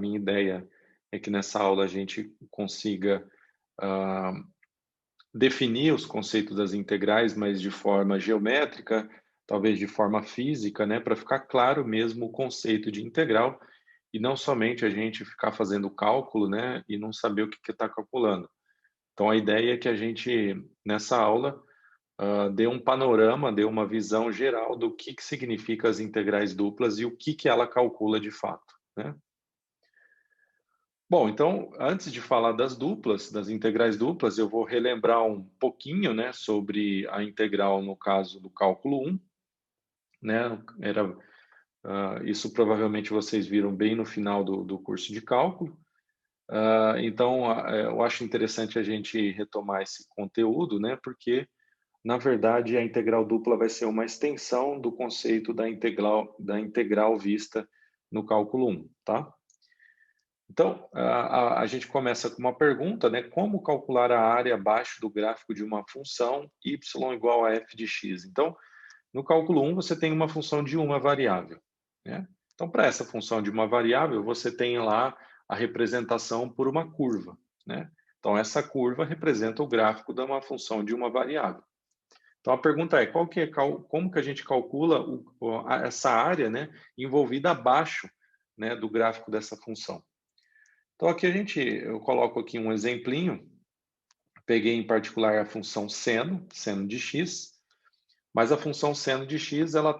minha ideia é que nessa aula a gente consiga, ah, definir os conceitos das integrais, mas de forma geométrica, talvez de forma física, né, para ficar claro mesmo o conceito de integral e não somente a gente ficar fazendo cálculo, né, e não saber o que está calculando. Então a ideia é que a gente, nessa aula, dê um panorama, dê uma visão geral do que significa as integrais duplas e o que ela calcula de fato, né. Bom, então, antes de falar das duplas, das integrais duplas, eu vou relembrar um pouquinho, né, sobre a integral no caso do cálculo 1, né, isso provavelmente vocês viram bem no final do curso de cálculo. Então, eu acho interessante a gente retomar esse conteúdo, né, porque, na verdade, a integral dupla vai ser uma extensão do conceito da integral vista no cálculo 1, tá? Então, a gente começa com uma pergunta, né? Como calcular a área abaixo do gráfico de uma função y igual a f de x? Então, no cálculo 1, você tem uma função de uma variável, né? Então, para essa função de uma variável, você tem lá a representação por uma curva, né? Então, essa curva representa o gráfico de uma função de uma variável. Então, a pergunta é, como que a gente calcula essa área, né, envolvida abaixo, né, do gráfico dessa função? Então aqui eu coloco aqui um exemplinho, peguei em particular a função seno de x, mas a função seno de x, ela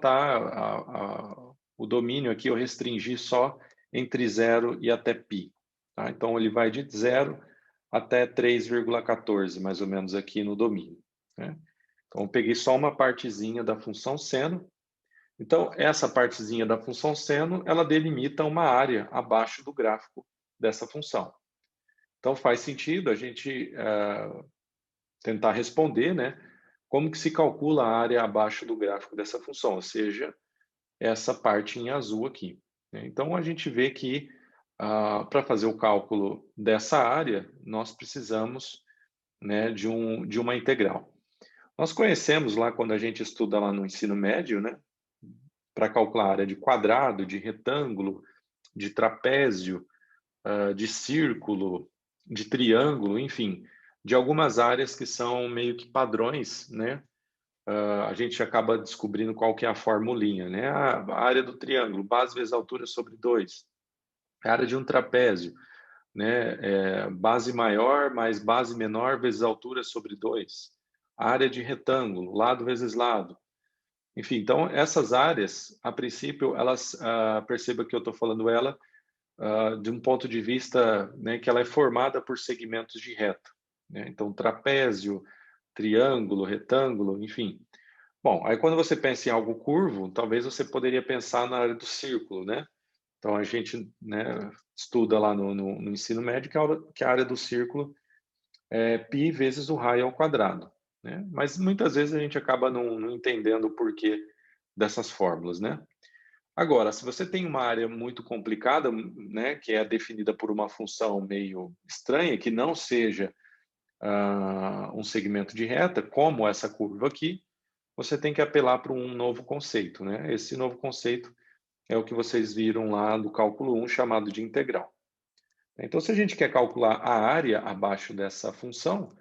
o domínio aqui eu restringi só entre 0 e até π, tá? Então ele vai de 0 até 3,14, mais ou menos aqui no domínio, né? Então eu peguei só uma partezinha da função seno. Então essa partezinha da função seno, ela delimita uma área abaixo do gráfico dessa função. Então faz sentido a gente tentar responder, né, como que se calcula a área abaixo do gráfico dessa função, ou seja, essa parte em azul aqui, né? Então a gente vê que para fazer o cálculo dessa área, nós precisamos, né, de uma integral. Nós conhecemos lá quando a gente estuda lá no ensino médio, né, para calcular a área de quadrado, de retângulo, de trapézio, de círculo, de triângulo, enfim, de algumas áreas que são meio que padrões, né? A gente acaba descobrindo qual que é a formulinha, né? A área do triângulo, base vezes altura sobre 2. A área de um trapézio, né? Base maior mais base menor vezes altura sobre 2. A área de retângulo, lado vezes lado. Enfim, então essas áreas, a princípio, elas, perceba que eu estou falando ela de um ponto de vista, né, que ela é formada por segmentos de reta, né? Então, trapézio, triângulo, retângulo, enfim. Bom, aí quando você pensa em algo curvo, talvez você poderia pensar na área do círculo, né? Então, a gente, né, estuda lá no ensino médio que a área do círculo é π vezes o raio ao quadrado, né? Mas muitas vezes a gente acaba não entendendo o porquê dessas fórmulas, né? Agora, se você tem uma área muito complicada, né, que é definida por uma função meio estranha, que não seja um segmento de reta, como essa curva aqui, você tem que apelar para um novo conceito, né? Esse novo conceito é o que vocês viram lá do cálculo 1, chamado de integral. Então, se a gente quer calcular a área abaixo dessa função,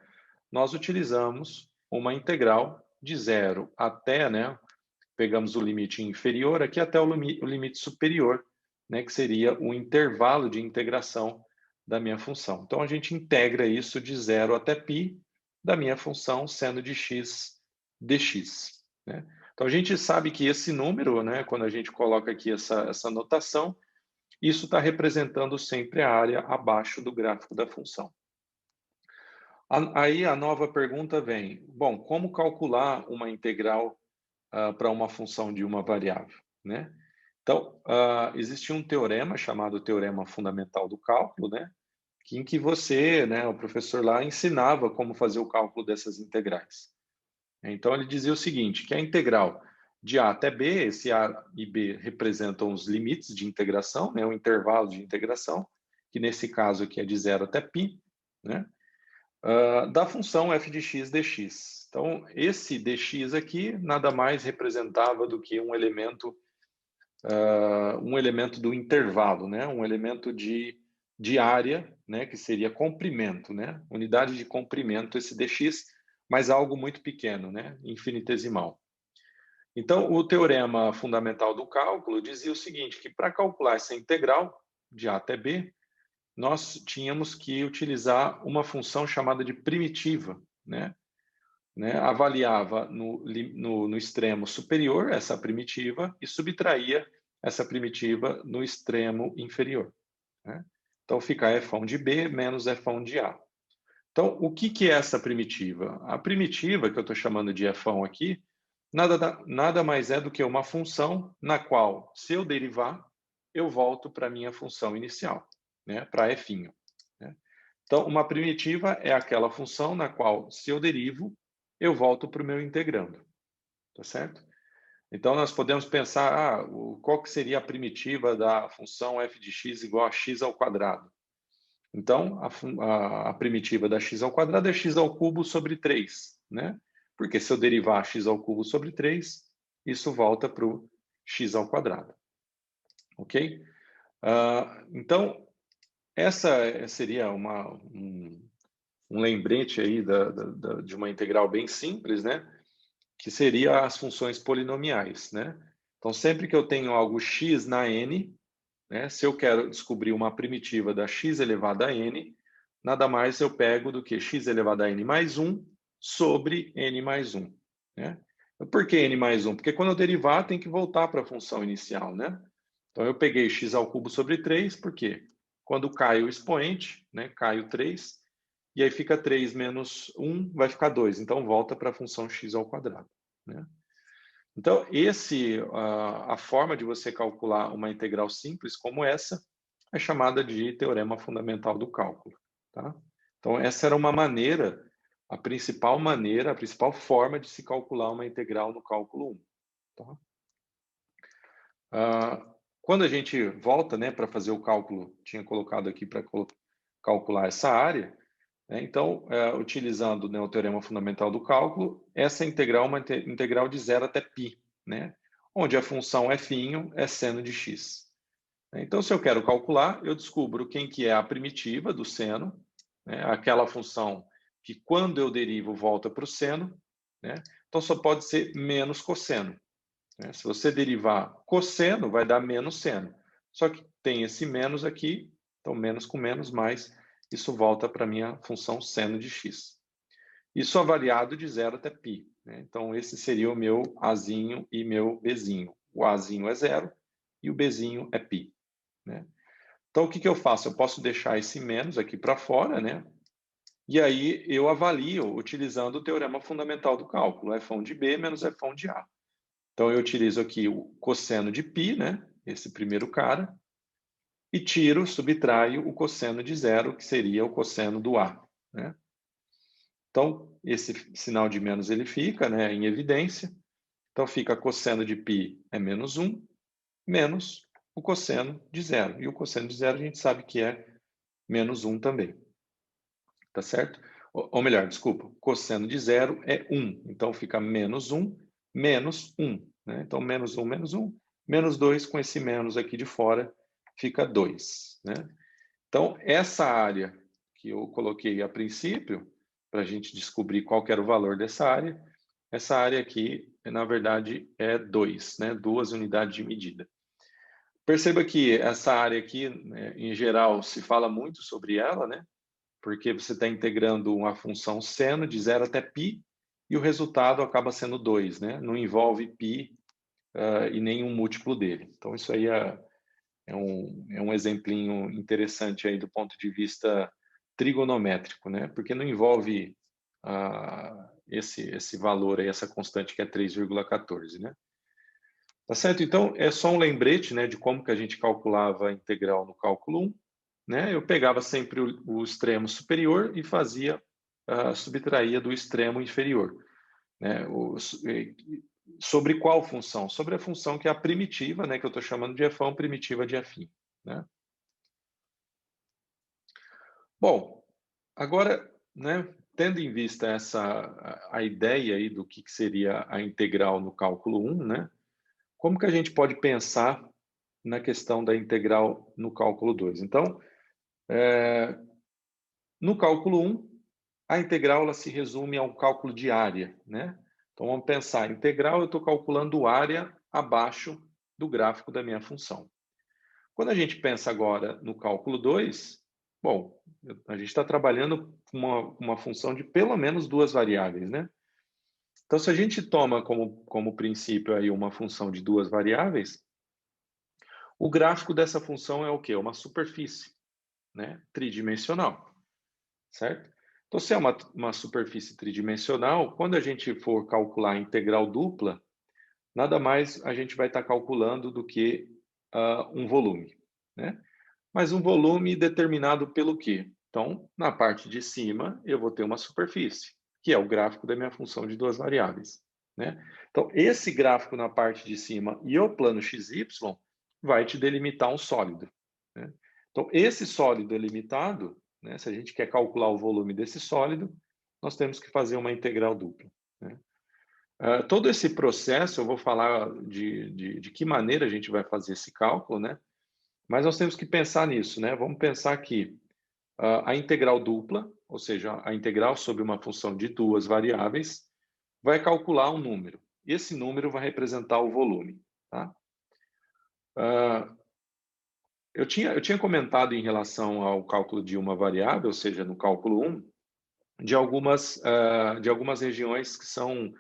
nós utilizamos uma integral de 0 até, né, pegamos o limite inferior aqui até o limite superior, né, que seria o intervalo de integração da minha função. Então, a gente integra isso de 0 até π da minha função seno de x dx, né? Então, a gente sabe que esse número, né, quando a gente coloca aqui essa notação, isso está representando sempre a área abaixo do gráfico da função. Aí a nova pergunta vem, bom, como calcular uma integral para uma função de uma variável, né? Então, existe um teorema chamado teorema fundamental do cálculo, né? Em que você, né, o professor lá ensinava como fazer o cálculo dessas integrais. Então, ele dizia o seguinte, que a integral de A até B, esse A e B representam os limites de integração, né, o intervalo de integração, que nesse caso aqui é de 0 até π, né? Da função f de x dx. Então, esse dx aqui nada mais representava do que um elemento um elemento do intervalo, né? Um elemento de área, né? Que seria comprimento, né? Unidade de comprimento, esse dx, mas algo muito pequeno, né? Infinitesimal. Então, o teorema fundamental do cálculo dizia o seguinte, que para calcular essa integral de A até B, nós tínhamos que utilizar uma função chamada de primitiva, né? Avaliava no extremo superior essa primitiva e subtraía essa primitiva no extremo inferior, né? Então, fica f de B menos f de A. Então, o que é essa primitiva? A primitiva, que eu estou chamando de f aqui, nada mais é do que uma função na qual, se eu derivar, eu volto para a minha função inicial, né? Para f. Né? Então, uma primitiva é aquela função na qual, se eu derivo, eu volto para o meu integrando. Tá certo? Então, nós podemos pensar, qual que seria a primitiva da função f de x igual a x ao quadrado? Então, a primitiva da x ao quadrado é x ao cubo sobre 3, né? Porque se eu derivar x ao cubo sobre 3, isso volta para o x ao quadrado. Ok? Então, essa seria um lembrete aí de uma integral bem simples, né? Que seria as funções polinomiais, né? Então, sempre que eu tenho algo x na n, né? Se eu quero descobrir uma primitiva da x elevado a n, nada mais eu pego do que x elevado a n mais 1 sobre n mais 1. Né? Por que n mais 1? Porque quando eu derivar, tem que voltar para a função inicial. Né? Então, eu peguei x ao cubo sobre 3, por quê? Quando cai o expoente, né, cai o 3, e aí fica 3 menos 1, vai ficar 2. Então, volta para a função x ao quadrado. Né? Então, a forma de você calcular uma integral simples como essa é chamada de teorema fundamental do cálculo. Tá? Então, essa era uma maneira, a principal forma de se calcular uma integral no cálculo 1. Tá? Quando a gente volta, né, para fazer o cálculo, tinha colocado aqui para calcular essa área, né, então, utilizando, né, o teorema fundamental do cálculo, essa integral é uma integral de 0 até π, né, onde a função f é seno de x. Então, se eu quero calcular, eu descubro quem que é a primitiva do seno, né, aquela função que quando eu derivo volta para o seno, né, então só pode ser menos cosseno. Né? Se você derivar cosseno, vai dar menos seno. Só que tem esse menos aqui, então menos com menos, mais, isso volta para a minha função seno de x. Isso avaliado de 0 até π. Né? Então, esse seria o meu Azinho e meu Bzinho. O Azinho é 0 e o Bzinho é π. Né? Então, o que eu faço? Eu posso deixar esse menos aqui para fora, né? E aí eu avalio utilizando o teorema fundamental do cálculo, f de B menos f de A. Então, eu utilizo aqui o cosseno de π, né? Esse primeiro cara, e subtraio o cosseno de 0, que seria o cosseno do A. Né? Então, esse sinal de menos ele fica, né, em evidência. Então, fica cosseno de π é menos 1, menos o cosseno de 0. E o cosseno de 0 a gente sabe que é menos 1 também. Tá certo? Ou melhor, desculpa, cosseno de 0 é 1. Então, fica menos 1, menos 1. Né? Então, menos 1, menos 2, com esse menos aqui de fora, fica 2. Né? Então, essa área que eu coloquei a princípio, para a gente descobrir qual que era o valor dessa área, essa área aqui, na verdade, é 2, né? 2 unidades de medida. Perceba que essa área aqui, né, em geral, se fala muito sobre ela, né? Porque você está integrando uma função seno de 0 até π, e o resultado acaba sendo 2, né? Não envolve π e nenhum múltiplo dele. Então, isso aí é um exemplinho interessante aí do ponto de vista trigonométrico, né? Porque não envolve esse valor aí, essa constante que é 3,14, né? Tá certo? Então, é só um lembrete, né, de como que a gente calculava a integral no cálculo 1, né? Eu pegava sempre o extremo superior e subtraía do extremo inferior, né? Sobre qual função? Sobre a função que é a primitiva, né, que eu estou chamando de f primitiva de f, né? Bom, agora, né, tendo em vista a ideia aí do que seria a integral no cálculo 1, né, como que a gente pode pensar na questão da integral no cálculo 2? Então, no cálculo 1, a integral ela se resume a um cálculo de área, né? Então, vamos pensar, integral eu estou calculando área abaixo do gráfico da minha função. Quando a gente pensa agora no cálculo 2, bom, a gente está trabalhando com uma função de pelo menos duas variáveis, né? Então, se a gente toma como princípio aí uma função de duas variáveis, o gráfico dessa função é o quê? Uma superfície, né? Tridimensional, certo? Então, se é uma superfície tridimensional, quando a gente for calcular a integral dupla, nada mais a gente vai estar calculando do que um volume, né? Mas um volume determinado pelo quê? Então, na parte de cima, eu vou ter uma superfície, que é o gráfico da minha função de duas variáveis, né? Então, esse gráfico na parte de cima e o plano XY vai te delimitar um sólido, né? Então, esse sólido delimitado, né, se a gente quer calcular o volume desse sólido, nós temos que fazer uma integral dupla, né? Todo esse processo, eu vou falar de que maneira a gente vai fazer esse cálculo, né? Mas nós temos que pensar nisso, né? Vamos pensar que a integral dupla, ou seja, a integral sobre uma função de duas variáveis, vai calcular um número. Esse número vai representar o volume, tá? Eu tinha comentado em relação ao cálculo de uma variável, ou seja, no cálculo 1, de algumas regiões que são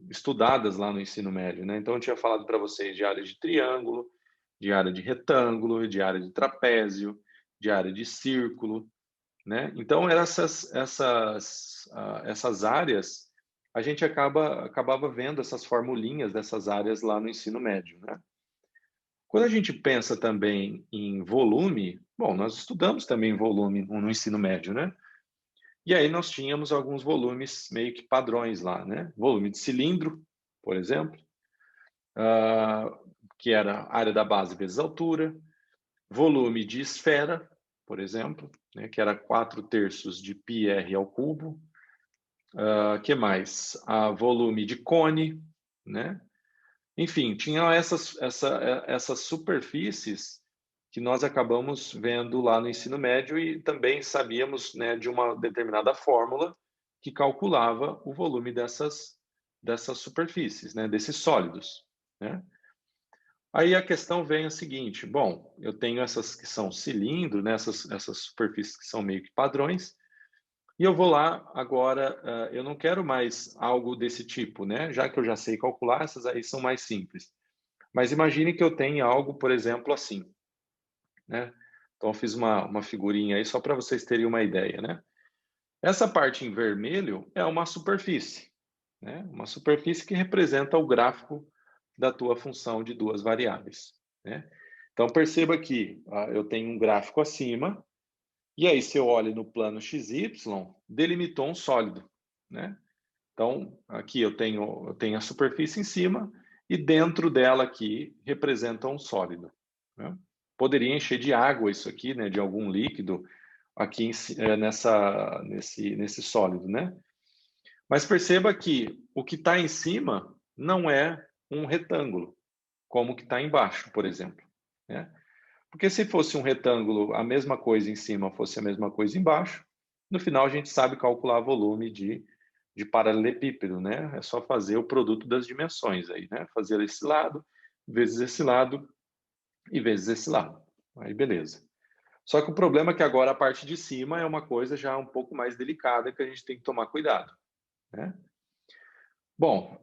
estudadas lá no ensino médio, né? Então, eu tinha falado para vocês de área de triângulo, de área de retângulo, de área de trapézio, de área de círculo, né? Então, essas áreas, a gente acabava vendo essas formulinhas dessas áreas lá no ensino médio, né? Quando a gente pensa também em volume, bom, nós estudamos também volume no ensino médio, né? E aí nós tínhamos alguns volumes meio que padrões lá, né? Volume de cilindro, por exemplo, que era a área da base vezes a altura. Volume de esfera, por exemplo, né? Que era 4/3 de πr ao cubo. Que mais? Volume de cone, né? Enfim, tinham essas superfícies que nós acabamos vendo lá no ensino médio e também sabíamos, né, de uma determinada fórmula que calculava o volume dessas superfícies, né, desses sólidos, né? Aí a questão vem a seguinte: bom, eu tenho essas que são cilindro, né, essas superfícies que são meio que padrões, e eu vou lá agora, eu não quero mais algo desse tipo, né? Já que eu já sei calcular, essas aí são mais simples. Mas imagine que eu tenha algo, por exemplo, assim, né? Então, eu fiz uma figurinha aí só para vocês terem uma ideia, né? Essa parte em vermelho é uma superfície, né? Uma superfície que representa o gráfico da tua função de duas variáveis, né? Então, perceba que eu tenho um gráfico acima, e aí se eu olho no plano XY, delimitou um sólido, né? Então, aqui eu tenho a superfície em cima e dentro dela aqui representa um sólido, né? Poderia encher de água isso aqui, né, de algum líquido aqui nesse sólido, né? Mas perceba que o que está em cima não é um retângulo, como o que está embaixo, por exemplo, né? Porque se fosse um retângulo, a mesma coisa em cima fosse a mesma coisa embaixo, no final a gente sabe calcular volume de paralelepípedo, né? É só fazer o produto das dimensões aí, né? Fazer esse lado, vezes esse lado e vezes esse lado. Aí beleza. Só que o problema é que agora a parte de cima é uma coisa já um pouco mais delicada que a gente tem que tomar cuidado, né? Bom,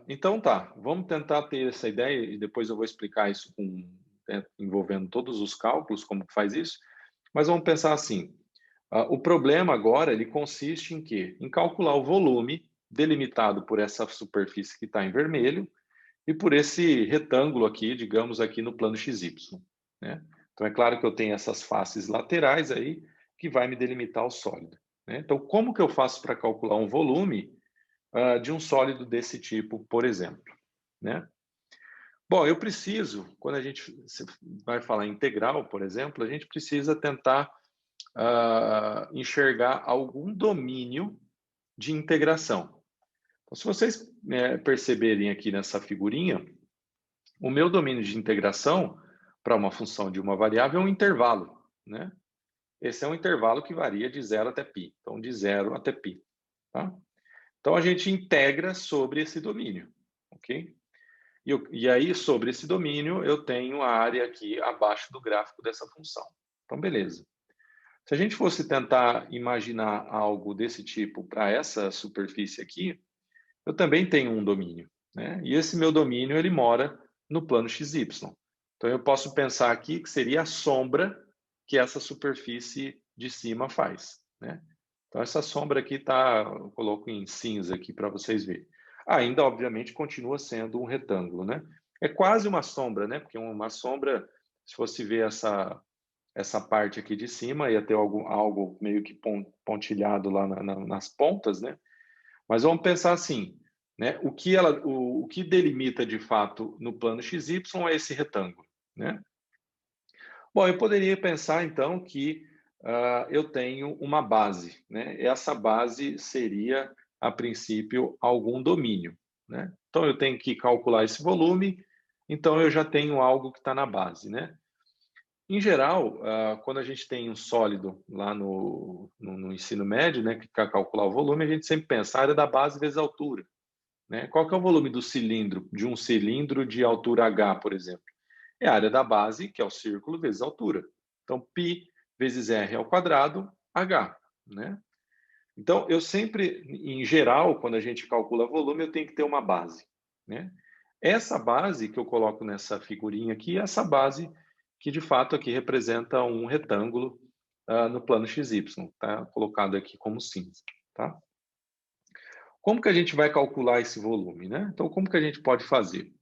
então tá, vamos tentar ter essa ideia e depois eu vou explicar isso envolvendo todos os cálculos, como que faz isso, mas vamos pensar assim, o problema agora ele consiste em quê? Em calcular o volume delimitado por essa superfície que está em vermelho e por esse retângulo aqui, digamos aqui no plano XY, né? Então é claro que eu tenho essas faces laterais aí que vai me delimitar o sólido, né? Então como que eu faço para calcular um volume de um sólido desse tipo, por exemplo, né? Bom, eu preciso, quando a gente vai falar integral, por exemplo, a gente precisa tentar enxergar algum domínio de integração. Então, se vocês perceberem aqui nessa figurinha, o meu domínio de integração para uma função de uma variável é um intervalo, né? Esse é um intervalo que varia de 0 até π. Então, de 0 até π. Tá? Então, a gente integra sobre esse domínio, ok? E aí, sobre esse domínio, eu tenho a área aqui abaixo do gráfico dessa função. Então, beleza. Se a gente fosse tentar imaginar algo desse tipo para essa superfície aqui, eu também tenho um domínio, né? E esse meu domínio, ele mora no plano XY. Então, eu posso pensar aqui que seria a sombra que essa superfície de cima faz, né? Então, essa sombra aqui tá, eu coloco em cinza aqui para vocês verem. Ainda, obviamente, continua sendo um retângulo, né? É quase uma sombra, né? Porque uma sombra, se fosse ver essa parte aqui de cima, ia ter algo meio que pontilhado lá nas pontas, né? Mas vamos pensar assim, né? O que delimita de fato no plano XY é esse retângulo, né? Bom, eu poderia pensar então que eu tenho uma base, né? Essa base seria, a princípio, algum domínio, né? Então eu tenho que calcular esse volume, então eu já tenho algo que está na base, né? Em geral, quando a gente tem um sólido lá no ensino médio, né, que quer calcular o volume, a gente sempre pensa a área da base vezes a altura, né? Qual que é o volume do cilindro, de um cilindro de altura h, por exemplo? É a área da base, que é o círculo, vezes a altura. Então, π vezes r ao quadrado, h, né? Então, eu sempre, em geral, quando a gente calcula volume, eu tenho que ter uma base, né? Essa base que eu coloco nessa figurinha aqui, é essa base que de fato aqui representa um retângulo no plano XY, tá? Colocado aqui como cinza, tá? Como que a gente vai calcular esse volume, né? Então, como que a gente pode fazer?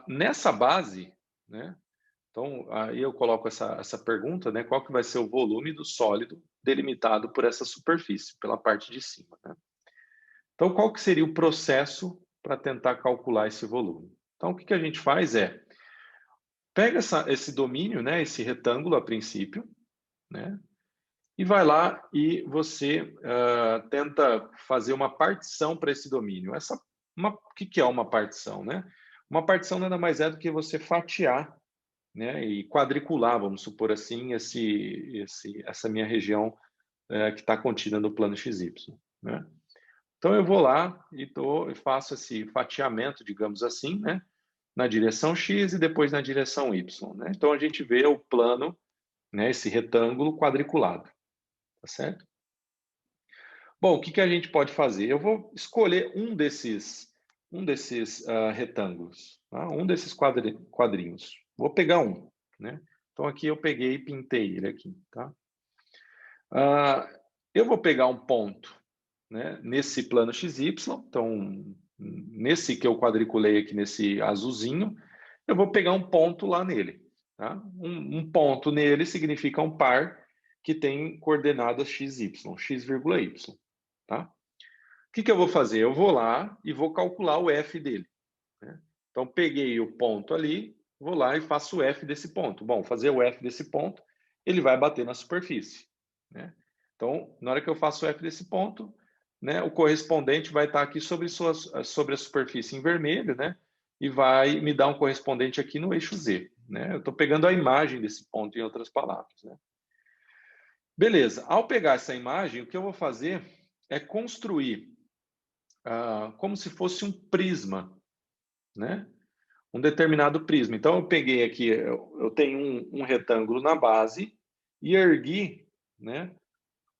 Nessa base, né? Então, aí eu coloco essa pergunta, né? Qual que vai ser o volume do sólido delimitado por essa superfície, pela parte de cima, né? Então, qual que seria o processo para tentar calcular esse volume? Então, o que a gente faz é, pega esse domínio, né? Esse retângulo a princípio, né? E vai lá e você tenta fazer uma partição para esse domínio. O que é uma partição, né? Uma partição nada mais é do que você fatiar, né, e quadricular, vamos supor assim, essa minha região que está contida no plano XY, né? Então eu vou lá e faço esse fatiamento, digamos assim, né, na direção X e depois na direção Y, né? Então a gente vê o plano, né, esse retângulo quadriculado, tá certo? Bom, o que a gente pode fazer? Eu vou escolher um desses retângulos, tá? Um desses quadrinhos. Vou pegar um, né? Então aqui eu peguei e pintei ele aqui, tá? Eu vou pegar um ponto, né, nesse plano XY, então nesse que eu quadriculei aqui, nesse azulzinho, eu vou pegar um ponto lá nele, tá? Um ponto nele significa um par que tem coordenadas XY, x, y, tá? O que eu vou fazer? Eu vou lá e vou calcular o f dele, né? Então, peguei o ponto ali, vou lá e faço o f desse ponto. Bom, fazer o f desse ponto, ele vai bater na superfície, né? Então, na hora que eu faço o f desse ponto, né, o correspondente vai estar aqui sobre a superfície em vermelho, né? E vai me dar um correspondente aqui no eixo z, né? Eu estou pegando a imagem desse ponto, em outras palavras, né? Beleza. Ao pegar essa imagem, o que eu vou fazer é construir como se fosse um prisma, né? Um determinado prisma. Então, eu peguei aqui, eu tenho um retângulo na base e ergui, né,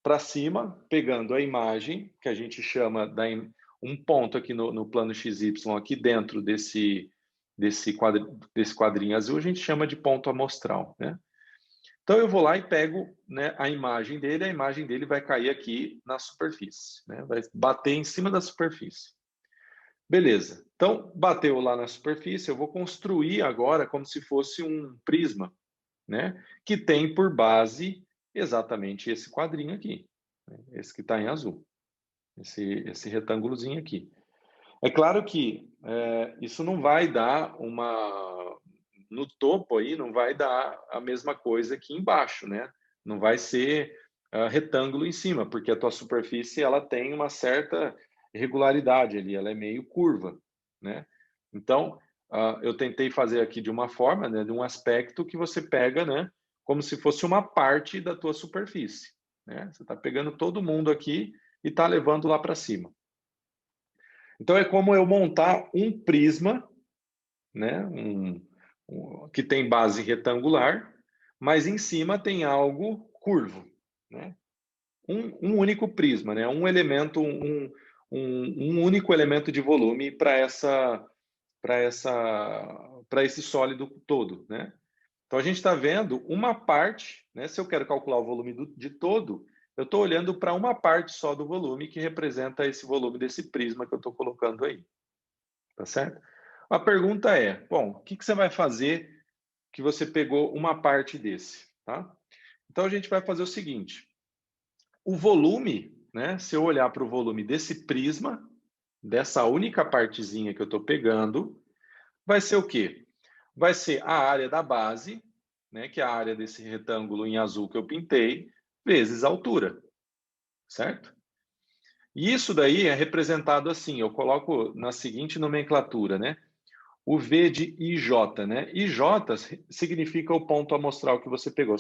para cima, pegando a imagem, que a gente chama um ponto aqui no plano XY, aqui dentro desse quadrinho azul, a gente chama de ponto amostral, né? Então, eu vou lá e pego, né, a imagem dele vai cair aqui na superfície, né? Vai bater em cima da superfície. Beleza. Então, bateu lá na superfície, eu vou construir agora como se fosse um prisma, né? Que tem por base exatamente esse quadrinho aqui, né? Esse que está em azul, esse retângulozinho aqui. É claro que isso não vai dar no topo aí, não vai dar a mesma coisa que embaixo, né? Não vai ser retângulo em cima, porque a tua superfície ela tem uma certa irregularidade ali, ela é meio curva, né? Então, eu tentei fazer aqui de uma forma, né, de um aspecto que você pega, né, como se fosse uma parte da tua superfície, né? Você está pegando todo mundo aqui e está levando lá para cima. Então, é como eu montar um prisma, né, que tem base retangular, mas em cima tem algo curvo, né? Um único prisma, né? Um elemento, um único elemento de volume para esse sólido todo, né? Então a gente está vendo uma parte, né? Se eu quero calcular o volume de todo, eu estou olhando para uma parte só do volume que representa esse volume desse prisma que eu estou colocando aí, tá certo? A pergunta é, bom, o que você vai fazer que você pegou uma parte desse, tá? Então a gente vai fazer o seguinte: o volume, né? Se eu olhar para o volume desse prisma, dessa única partezinha que eu estou pegando, vai ser o quê? Vai ser a área da base, né? Que é a área desse retângulo em azul que eu pintei, vezes a altura, certo? E isso daí é representado assim, eu coloco na seguinte nomenclatura, né? O V de IJ, né? IJ significa o ponto amostral que você pegou.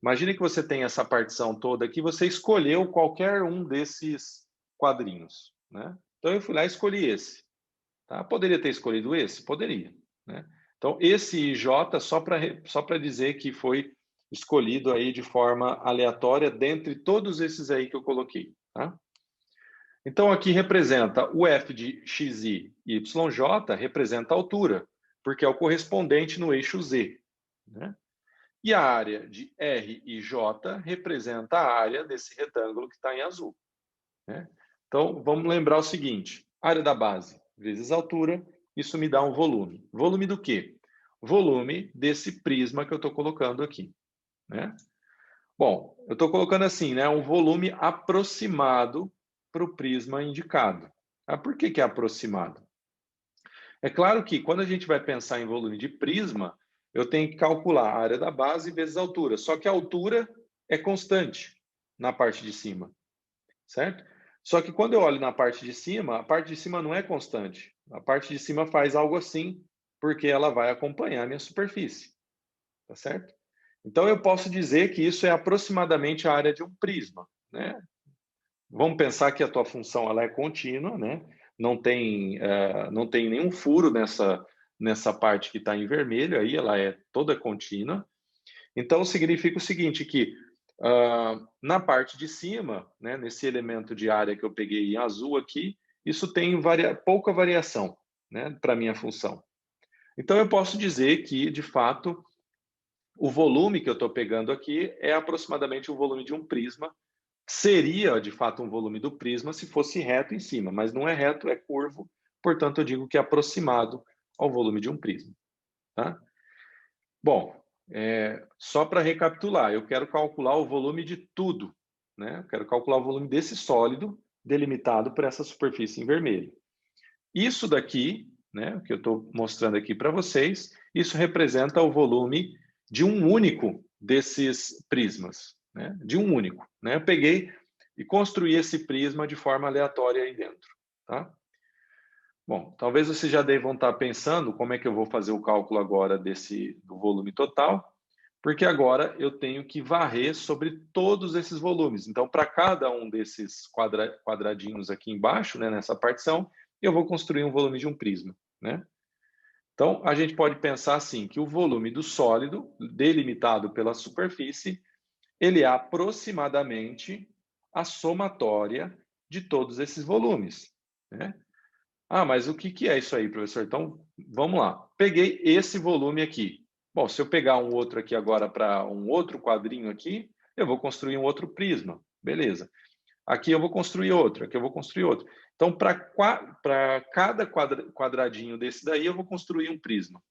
Imagine que você tem essa partição toda aqui, você escolheu qualquer um desses quadrinhos, né? Então eu fui lá e escolhi esse, tá? Poderia ter escolhido esse? Poderia, né? Então esse IJ só para dizer que foi escolhido aí de forma aleatória dentre todos esses aí que eu coloquei, tá? Então, aqui representa o f de xi e yj, representa a altura, porque é o correspondente no eixo z, né? E a área de r e j representa a área desse retângulo que está em azul, né? Então, vamos lembrar o seguinte: área da base vezes altura, isso me dá um volume. Volume do quê? Volume desse prisma que eu estou colocando aqui, né? Bom, eu estou colocando assim, né, um volume aproximado para o prisma indicado. Por que é aproximado? É claro que quando a gente vai pensar em volume de prisma, eu tenho que calcular a área da base vezes a altura. Só que a altura é constante na parte de cima, certo? Só que quando eu olho na parte de cima, a parte de cima não é constante. A parte de cima faz algo assim, porque ela vai acompanhar a minha superfície, tá certo? Então, eu posso dizer que isso é aproximadamente a área de um prisma, né? Vamos pensar que a tua função ela é contínua, né? Não tem nenhum furo nessa parte que está em vermelho, aí ela é toda contínua. Então, significa o seguinte, que na parte de cima, né, nesse elemento de área que eu peguei em azul aqui, isso tem pouca variação, né, para a minha função. Então, eu posso dizer que, de fato, o volume que eu estou pegando aqui é aproximadamente o volume de um prisma. Seria, de fato, um volume do prisma se fosse reto em cima, mas não é reto, é curvo, portanto, eu digo que é aproximado ao volume de um prisma, tá? Bom, só para recapitular, eu quero calcular o volume de tudo, né? Eu quero calcular o volume desse sólido delimitado por essa superfície em vermelho. Isso daqui, né, o que eu estou mostrando aqui para vocês, isso representa o volume de um único desses prismas, né, de um único, né? Eu peguei e construí esse prisma de forma aleatória aí dentro, tá? Bom, talvez vocês já devam estar pensando como é que eu vou fazer o cálculo agora do volume total, porque agora eu tenho que varrer sobre todos esses volumes. Então, para cada um desses quadradinhos aqui embaixo, né, nessa partição, eu vou construir um volume de um prisma, né? Então, a gente pode pensar assim, que o volume do sólido, delimitado pela superfície, ele é aproximadamente a somatória de todos esses volumes, né? Mas o que é isso aí, professor? Então, vamos lá. Peguei esse volume aqui. Bom, se eu pegar um outro aqui agora para um outro quadrinho aqui, eu vou construir um outro prisma. Beleza. Aqui eu vou construir outro, aqui eu vou construir outro. Então, para cada quadradinho desse daí, eu vou construir um prisma,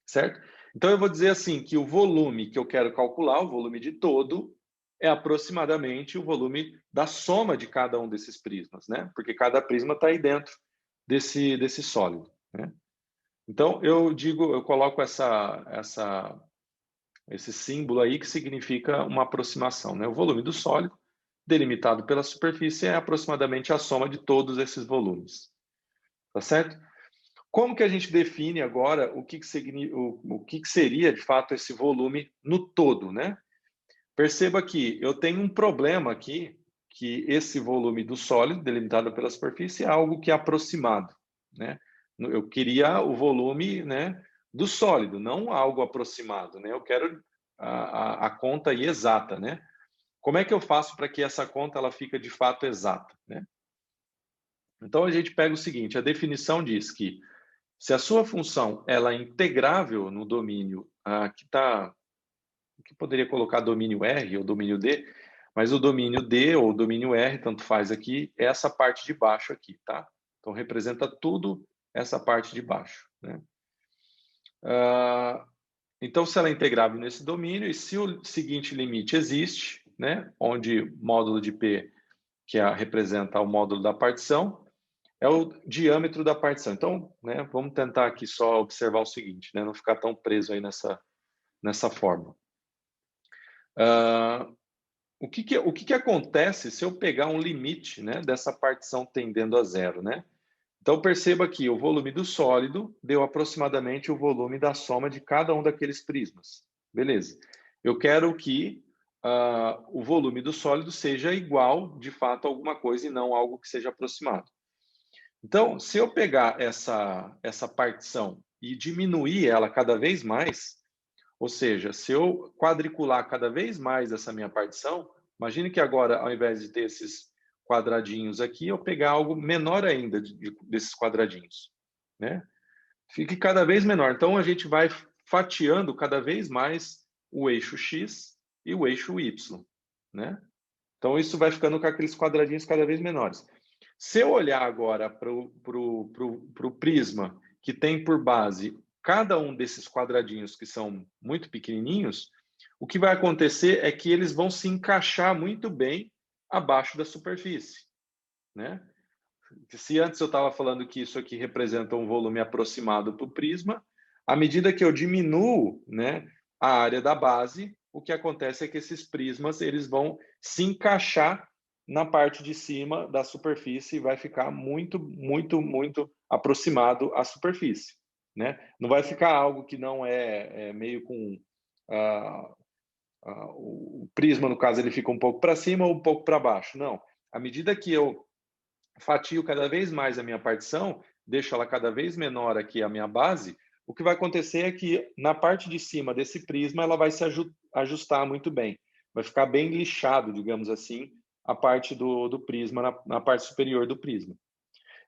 certo? Então, eu vou dizer assim, que o volume que eu quero calcular, o volume de todo, é aproximadamente o volume da soma de cada um desses prismas, né? Porque cada prisma está aí dentro desse sólido, né? Então, eu coloco esse símbolo aí que significa uma aproximação, né? O volume do sólido delimitado pela superfície é aproximadamente a soma de todos esses volumes. Tá certo? Como que a gente define agora o que seria, de fato, esse volume no todo, né? Perceba que eu tenho um problema aqui, que esse volume do sólido, delimitado pela superfície, é algo que é aproximado, né? Eu queria o volume, né, do sólido, não algo aproximado, né? Eu quero a conta aí exata, né? Como é que eu faço para que essa conta ela fique de fato exata, né? Então a gente pega o seguinte, a definição diz que se a sua função ela é integrável no domínio, que poderia colocar domínio R ou domínio D, mas o domínio D ou domínio R, tanto faz aqui, é essa parte de baixo aqui, tá? Então representa tudo essa parte de baixo, né? Então, se ela é integrável nesse domínio, e se o seguinte limite existe, né, onde módulo de P, que representa o módulo da partição, é o diâmetro da partição. Então, né, vamos tentar aqui só observar o seguinte, né, não ficar tão preso aí nessa forma. O que acontece se eu pegar um limite, né, dessa partição tendendo a zero, né? Então, perceba que o volume do sólido deu aproximadamente o volume da soma de cada um daqueles prismas. Beleza. Eu quero que o volume do sólido seja igual, de fato, a alguma coisa e não algo que seja aproximado. Então, se eu pegar essa partição e diminuir ela cada vez mais, ou seja, se eu quadricular cada vez mais essa minha partição, imagine que agora, ao invés de ter esses quadradinhos aqui, eu pegar algo menor ainda desses quadradinhos, né? Fique cada vez menor. Então, a gente vai fatiando cada vez mais o eixo X e o eixo Y, né? Então, isso vai ficando com aqueles quadradinhos cada vez menores. Se eu olhar agora para o prisma que tem por base cada um desses quadradinhos que são muito pequenininhos, o que vai acontecer é que eles vão se encaixar muito bem abaixo da superfície, né? Se antes eu estava falando que isso aqui representa um volume aproximado para o prisma, à medida que eu diminuo, né, a área da base, o que acontece é que esses prismas eles vão se encaixar na parte de cima da superfície e vai ficar muito, muito, muito aproximado à superfície, né? Não vai ficar algo que não é meio com o prisma, no caso, ele fica um pouco para cima ou um pouco para baixo. Não. À medida que eu fatio cada vez mais a minha partição, deixo ela cada vez menor aqui a minha base, o que vai acontecer é que na parte de cima desse prisma ela vai se ajustar muito bem. Vai ficar bem lixado, digamos assim, a parte do prisma, na parte superior do prisma.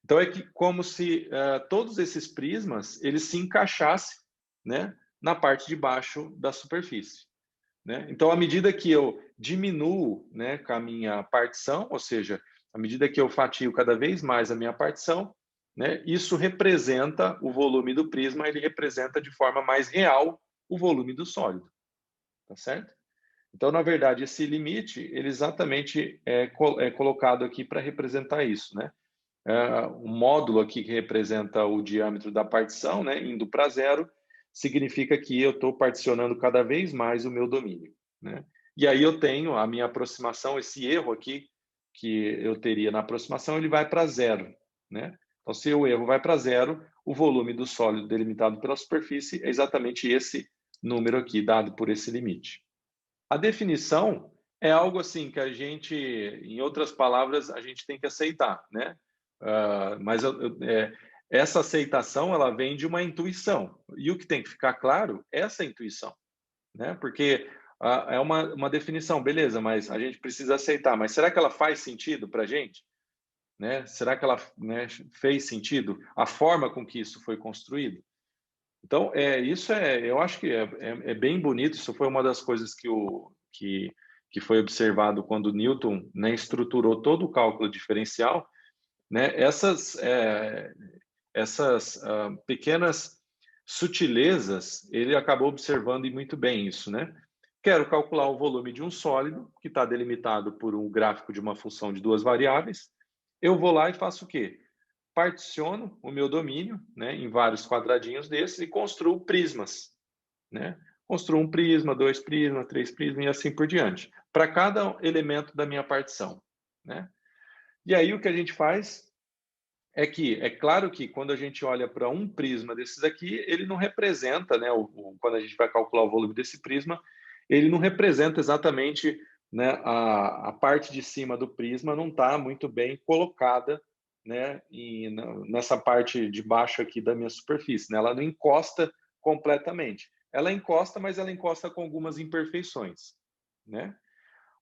Então é como se todos esses prismas eles se encaixassem, né, na parte de baixo da superfície. Né? Então, à medida que eu diminuo, né, com a minha partição, ou seja, à medida que eu fatio cada vez mais a minha partição, né, isso representa o volume do prisma, ele representa de forma mais real o volume do sólido, tá certo? Então, na verdade, esse limite, ele exatamente é colocado aqui para representar isso, né? O módulo aqui que representa o diâmetro da partição, né, indo para zero, significa que eu estou particionando cada vez mais o meu domínio, né? E aí eu tenho a minha aproximação, esse erro aqui que eu teria na aproximação, ele vai para zero, né? Então, se o erro vai para zero, o volume do sólido delimitado pela superfície é exatamente esse número aqui, dado por esse limite. A definição é algo assim que a gente, em outras palavras, a gente tem que aceitar, né? Mas essa aceitação ela vem de uma intuição. E o que tem que ficar claro é essa intuição, né? Porque é uma definição, beleza, mas a gente precisa aceitar. Mas será que ela faz sentido para a gente? Né? Será que ela, né, fez sentido? A forma com que isso foi construído? Então, eu acho que é bem bonito. Isso foi uma das coisas que foi observado quando Newton, né, estruturou todo o cálculo diferencial, né? Essas pequenas sutilezas, ele acabou observando e muito bem isso, né? Quero calcular o volume de um sólido que está delimitado por um gráfico de uma função de duas variáveis. Eu vou lá e faço o quê? Particiono o meu domínio, né, em vários quadradinhos desses e construo prismas, né? construo um prisma, 2 prismas, 3 prismas e assim por diante, para cada elemento da minha partição, né? E aí o que a gente faz é que, é claro que quando a gente olha para um prisma desses aqui, ele não representa, né, quando a gente vai calcular o volume desse prisma, ele não representa exatamente, né, a parte de cima do prisma não está muito bem colocada, né, nessa parte de baixo aqui da minha superfície, né, ela não encosta completamente. Ela encosta, mas ela encosta com algumas imperfeições, né?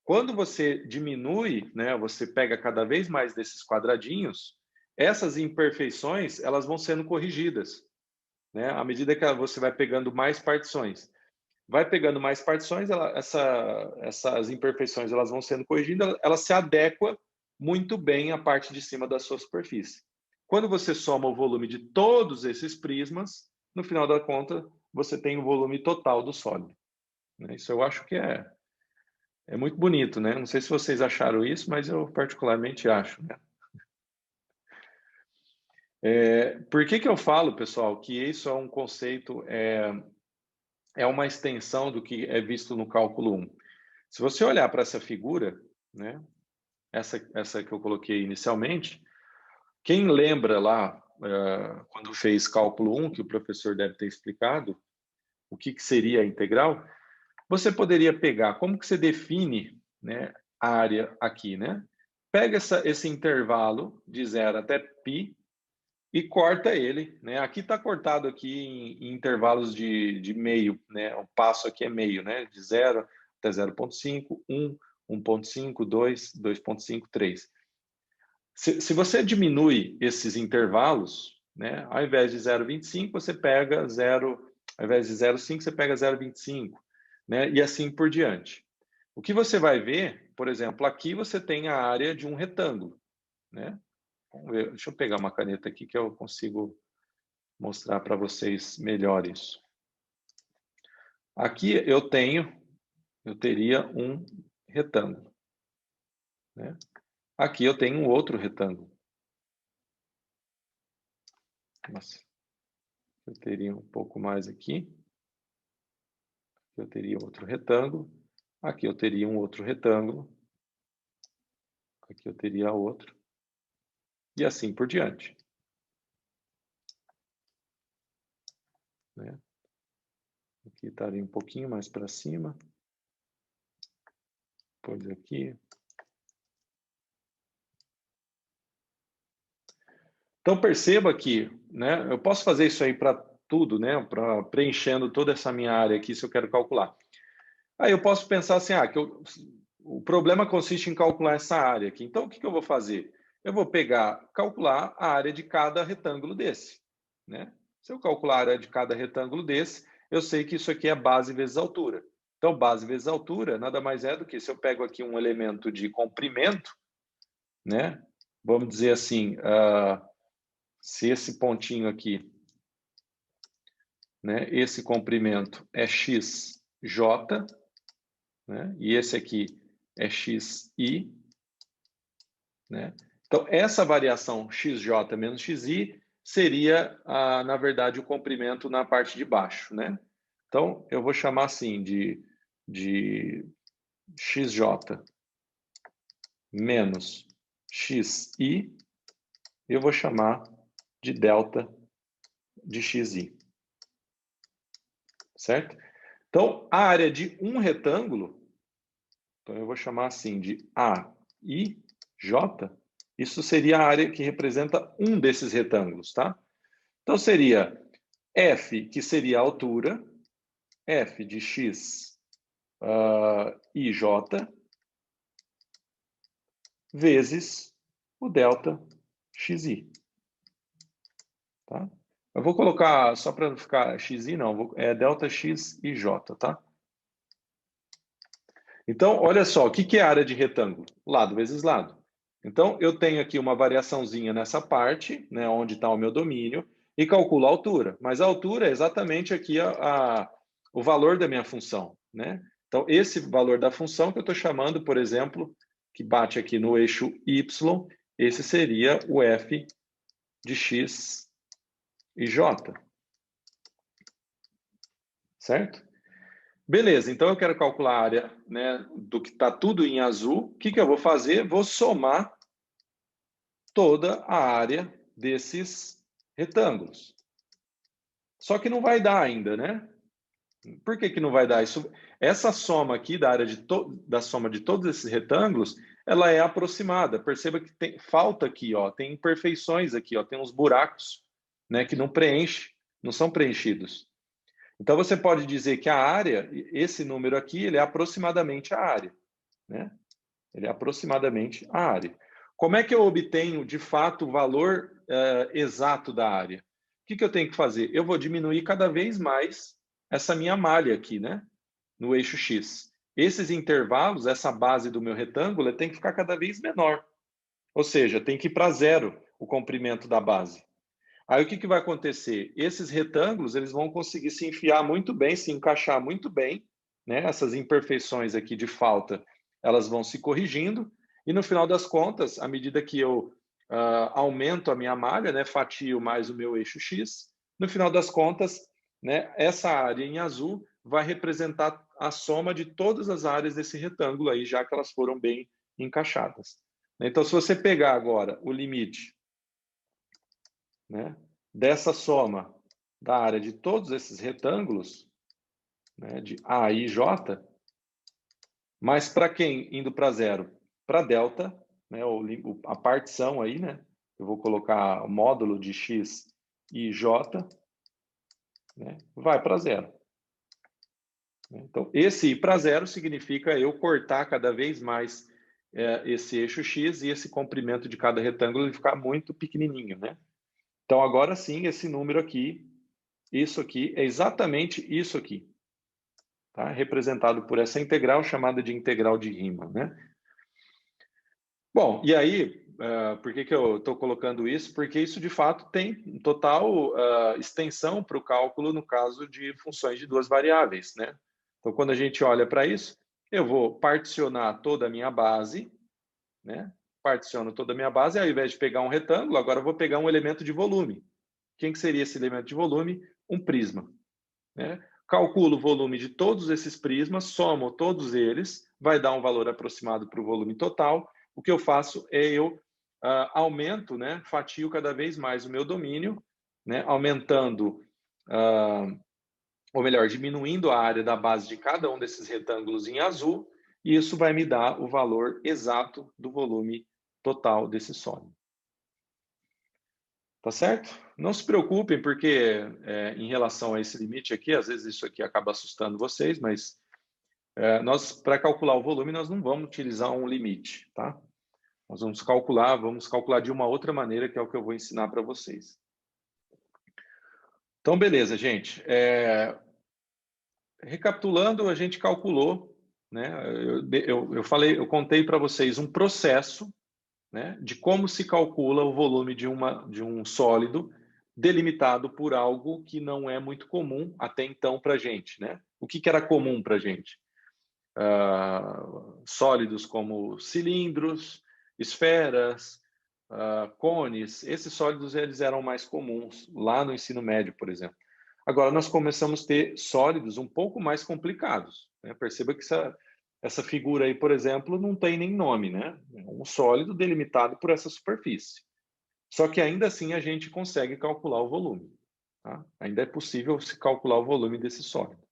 Quando você diminui, né, você pega cada vez mais desses quadradinhos, essas imperfeições elas vão sendo corrigidas, né? À medida que você vai pegando mais partições, essas imperfeições elas vão sendo corrigidas, elas se adequam muito bem à parte de cima da sua superfície. Quando você soma o volume de todos esses prismas, no final da conta você tem o volume total do sólido, né? Isso eu acho que é muito bonito, né? Não sei se vocês acharam isso, mas eu particularmente acho, né? Por que eu falo, pessoal, que isso é um conceito, é uma extensão do que é visto no cálculo 1. Se você olhar para essa figura, né? Essa que eu coloquei inicialmente, quem lembra lá, quando fez cálculo 1, que o professor deve ter explicado, o que seria a integral, você poderia pegar, como que você define, né, a área aqui, né? Pega esse intervalo de 0 até π e corta ele, né? Aqui está cortado aqui em intervalos de meio, né? O passo aqui é meio, né? De 0 até 0,5, 1, 1,5, 2, 2,5, 3. Se você diminui esses intervalos, né? Ao invés de 0,25, você pega 0, ao invés de 0,5, você pega 0,25, né? E assim por diante. O que você vai ver, por exemplo, aqui você tem a área de um retângulo, né? Vamos ver, deixa eu pegar uma caneta aqui que eu consigo mostrar para vocês melhor isso. Aqui eu teria um retângulo, né? Aqui eu tenho um outro retângulo. Nossa, eu teria um pouco mais aqui. Eu teria outro retângulo. Aqui eu teria um outro retângulo. Aqui eu teria outro. E assim por diante, né? Aqui estaria um pouquinho mais para cima. Depois aqui. Então perceba que, né, eu posso fazer isso aí para tudo, né, para preenchendo toda essa minha área aqui, se eu quero calcular. Aí eu posso pensar assim, o problema consiste em calcular essa área aqui. Então o que eu vou fazer? Eu vou calcular a área de cada retângulo desse, né? Se eu calcular a área de cada retângulo desse, eu sei que isso aqui é base vezes altura. Então base vezes altura nada mais é do que se eu pego aqui um elemento de comprimento, né? Vamos dizer assim, se esse pontinho aqui, né, esse comprimento é xj, né, e esse aqui é xi, né? Então, essa variação xj menos xi seria, na verdade, o comprimento na parte de baixo, né? Então, eu vou chamar assim de xj menos xi, eu vou chamar de delta de xi, certo? Então, a área de um retângulo, então eu vou chamar assim de AIJ, isso seria a área que representa um desses retângulos, tá? Então seria F, que seria a altura, F de x IJ, vezes o delta xi, tá? Eu vou colocar, só para não ficar xi, não, é delta xij, tá? Então, olha só, o que é a área de retângulo? Lado vezes lado. Então, eu tenho aqui uma variaçãozinha nessa parte, né, onde está o meu domínio, e calculo a altura. Mas a altura é exatamente aqui o valor da minha função, né? Então, esse valor da função que eu estou chamando, por exemplo, que bate aqui no eixo y, esse seria o f de x e j. Certo? Beleza, então eu quero calcular a área, né, do que está tudo em azul. O que que eu vou fazer? Vou somar toda a área desses retângulos. Só que não vai dar ainda, né? Por que que não vai dar isso? Essa soma aqui da área da soma de todos esses retângulos, ela é aproximada. Perceba que falta aqui, ó, tem imperfeições aqui, ó, tem uns buracos, né, que não preenche, não são preenchidos. Então você pode dizer que a área, esse número aqui, ele é aproximadamente a área, né? Ele é aproximadamente a área. Como é que eu obtenho, de fato, o valor exato da área? O que que eu tenho que fazer? Eu vou diminuir cada vez mais essa minha malha aqui, né? No eixo X. Esses intervalos, essa base do meu retângulo, tem que ficar cada vez menor. Ou seja, tem que ir para zero o comprimento da base. Aí o que que vai acontecer? Esses retângulos, eles vão conseguir se enfiar muito bem, se encaixar muito bem, né? Essas imperfeições aqui de falta, elas vão se corrigindo, e no final das contas, à medida que eu aumento a minha malha, né, fatio mais o meu eixo X, no final das contas, né, essa área em azul vai representar a soma de todas as áreas desse retângulo aí, já que elas foram bem encaixadas. Então, se você pegar agora o limite, né, dessa soma da área de todos esses retângulos, né, de A e J, mas para quem indo para zero? Para delta, né, a partição aí, né? Eu vou colocar o módulo de x e j, né, vai para zero. Então, esse ir para zero significa eu cortar cada vez mais esse eixo x e esse comprimento de cada retângulo ficar muito pequenininho, né? Então, agora sim, esse número aqui, isso aqui, é exatamente isso aqui. Tá? Representado por essa integral chamada de integral de Riemann, né? Bom, e aí, por que que eu estou colocando isso? Porque isso, de fato, tem total extensão para o cálculo no caso de funções de duas variáveis, né? Então, quando a gente olha para isso, eu vou particionar toda a minha base, né? Particiono toda a minha base, e ao invés de pegar um retângulo, agora eu vou pegar um elemento de volume. Quem que seria esse elemento de volume? Um prisma, né? Calculo o volume de todos esses prismas, somo todos eles, vai dar um valor aproximado para o volume total. O que eu faço é eu aumento, né, fatio cada vez mais o meu domínio, né, aumentando, ou melhor, diminuindo a área da base de cada um desses retângulos em azul, e isso vai me dar o valor exato do volume total desse sólido. Tá certo? Não se preocupem, porque em relação a esse limite aqui, às vezes isso aqui acaba assustando vocês, mas nós, para calcular o volume, nós não vamos utilizar um limite, tá? Nós vamos calcular de uma outra maneira, que é o que eu vou ensinar para vocês. Então, beleza, gente. Recapitulando, a gente calculou, né? Eu contei para vocês um processo, né, de como se calcula o volume de um sólido delimitado por algo que não é muito comum até então para a gente, né? O que era comum para a gente? Sólidos como cilindros, esferas, cones, esses sólidos eles eram mais comuns lá no ensino médio, por exemplo. Agora nós começamos a ter sólidos um pouco mais complicados, né? Perceba que essa figura aí, por exemplo, não tem nem nome, né? É um sólido delimitado por essa superfície. Só que ainda assim a gente consegue calcular o volume. Tá? Ainda é possível se calcular o volume desse sólido.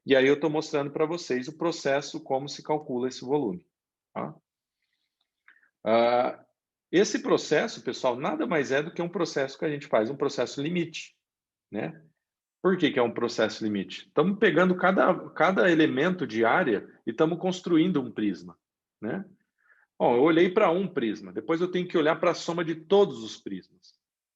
E aí eu estou mostrando para vocês o processo, como se calcula esse volume. Tá? Esse processo, pessoal, nada mais é do que um processo que a gente faz, um processo limite. Né? Por que é um processo limite? Estamos pegando cada elemento de área e estamos construindo um prisma. Né? Bom, eu olhei para um prisma, depois eu tenho que olhar para a soma de todos os prismas.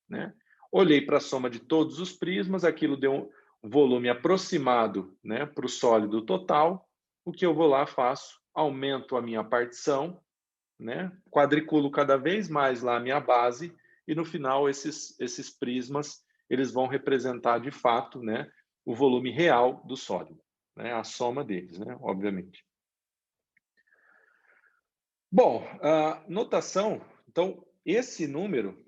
Né? Olhei para a soma de todos os prismas, aquilo deu um volume aproximado, né, para o sólido total. O que eu vou lá faço? Aumento a minha partição, né? Quadriculo cada vez mais lá a minha base, e no final esses prismas eles vão representar de fato, né, o volume real do sólido, né, a soma deles, né, obviamente. Bom, notação, então esse número,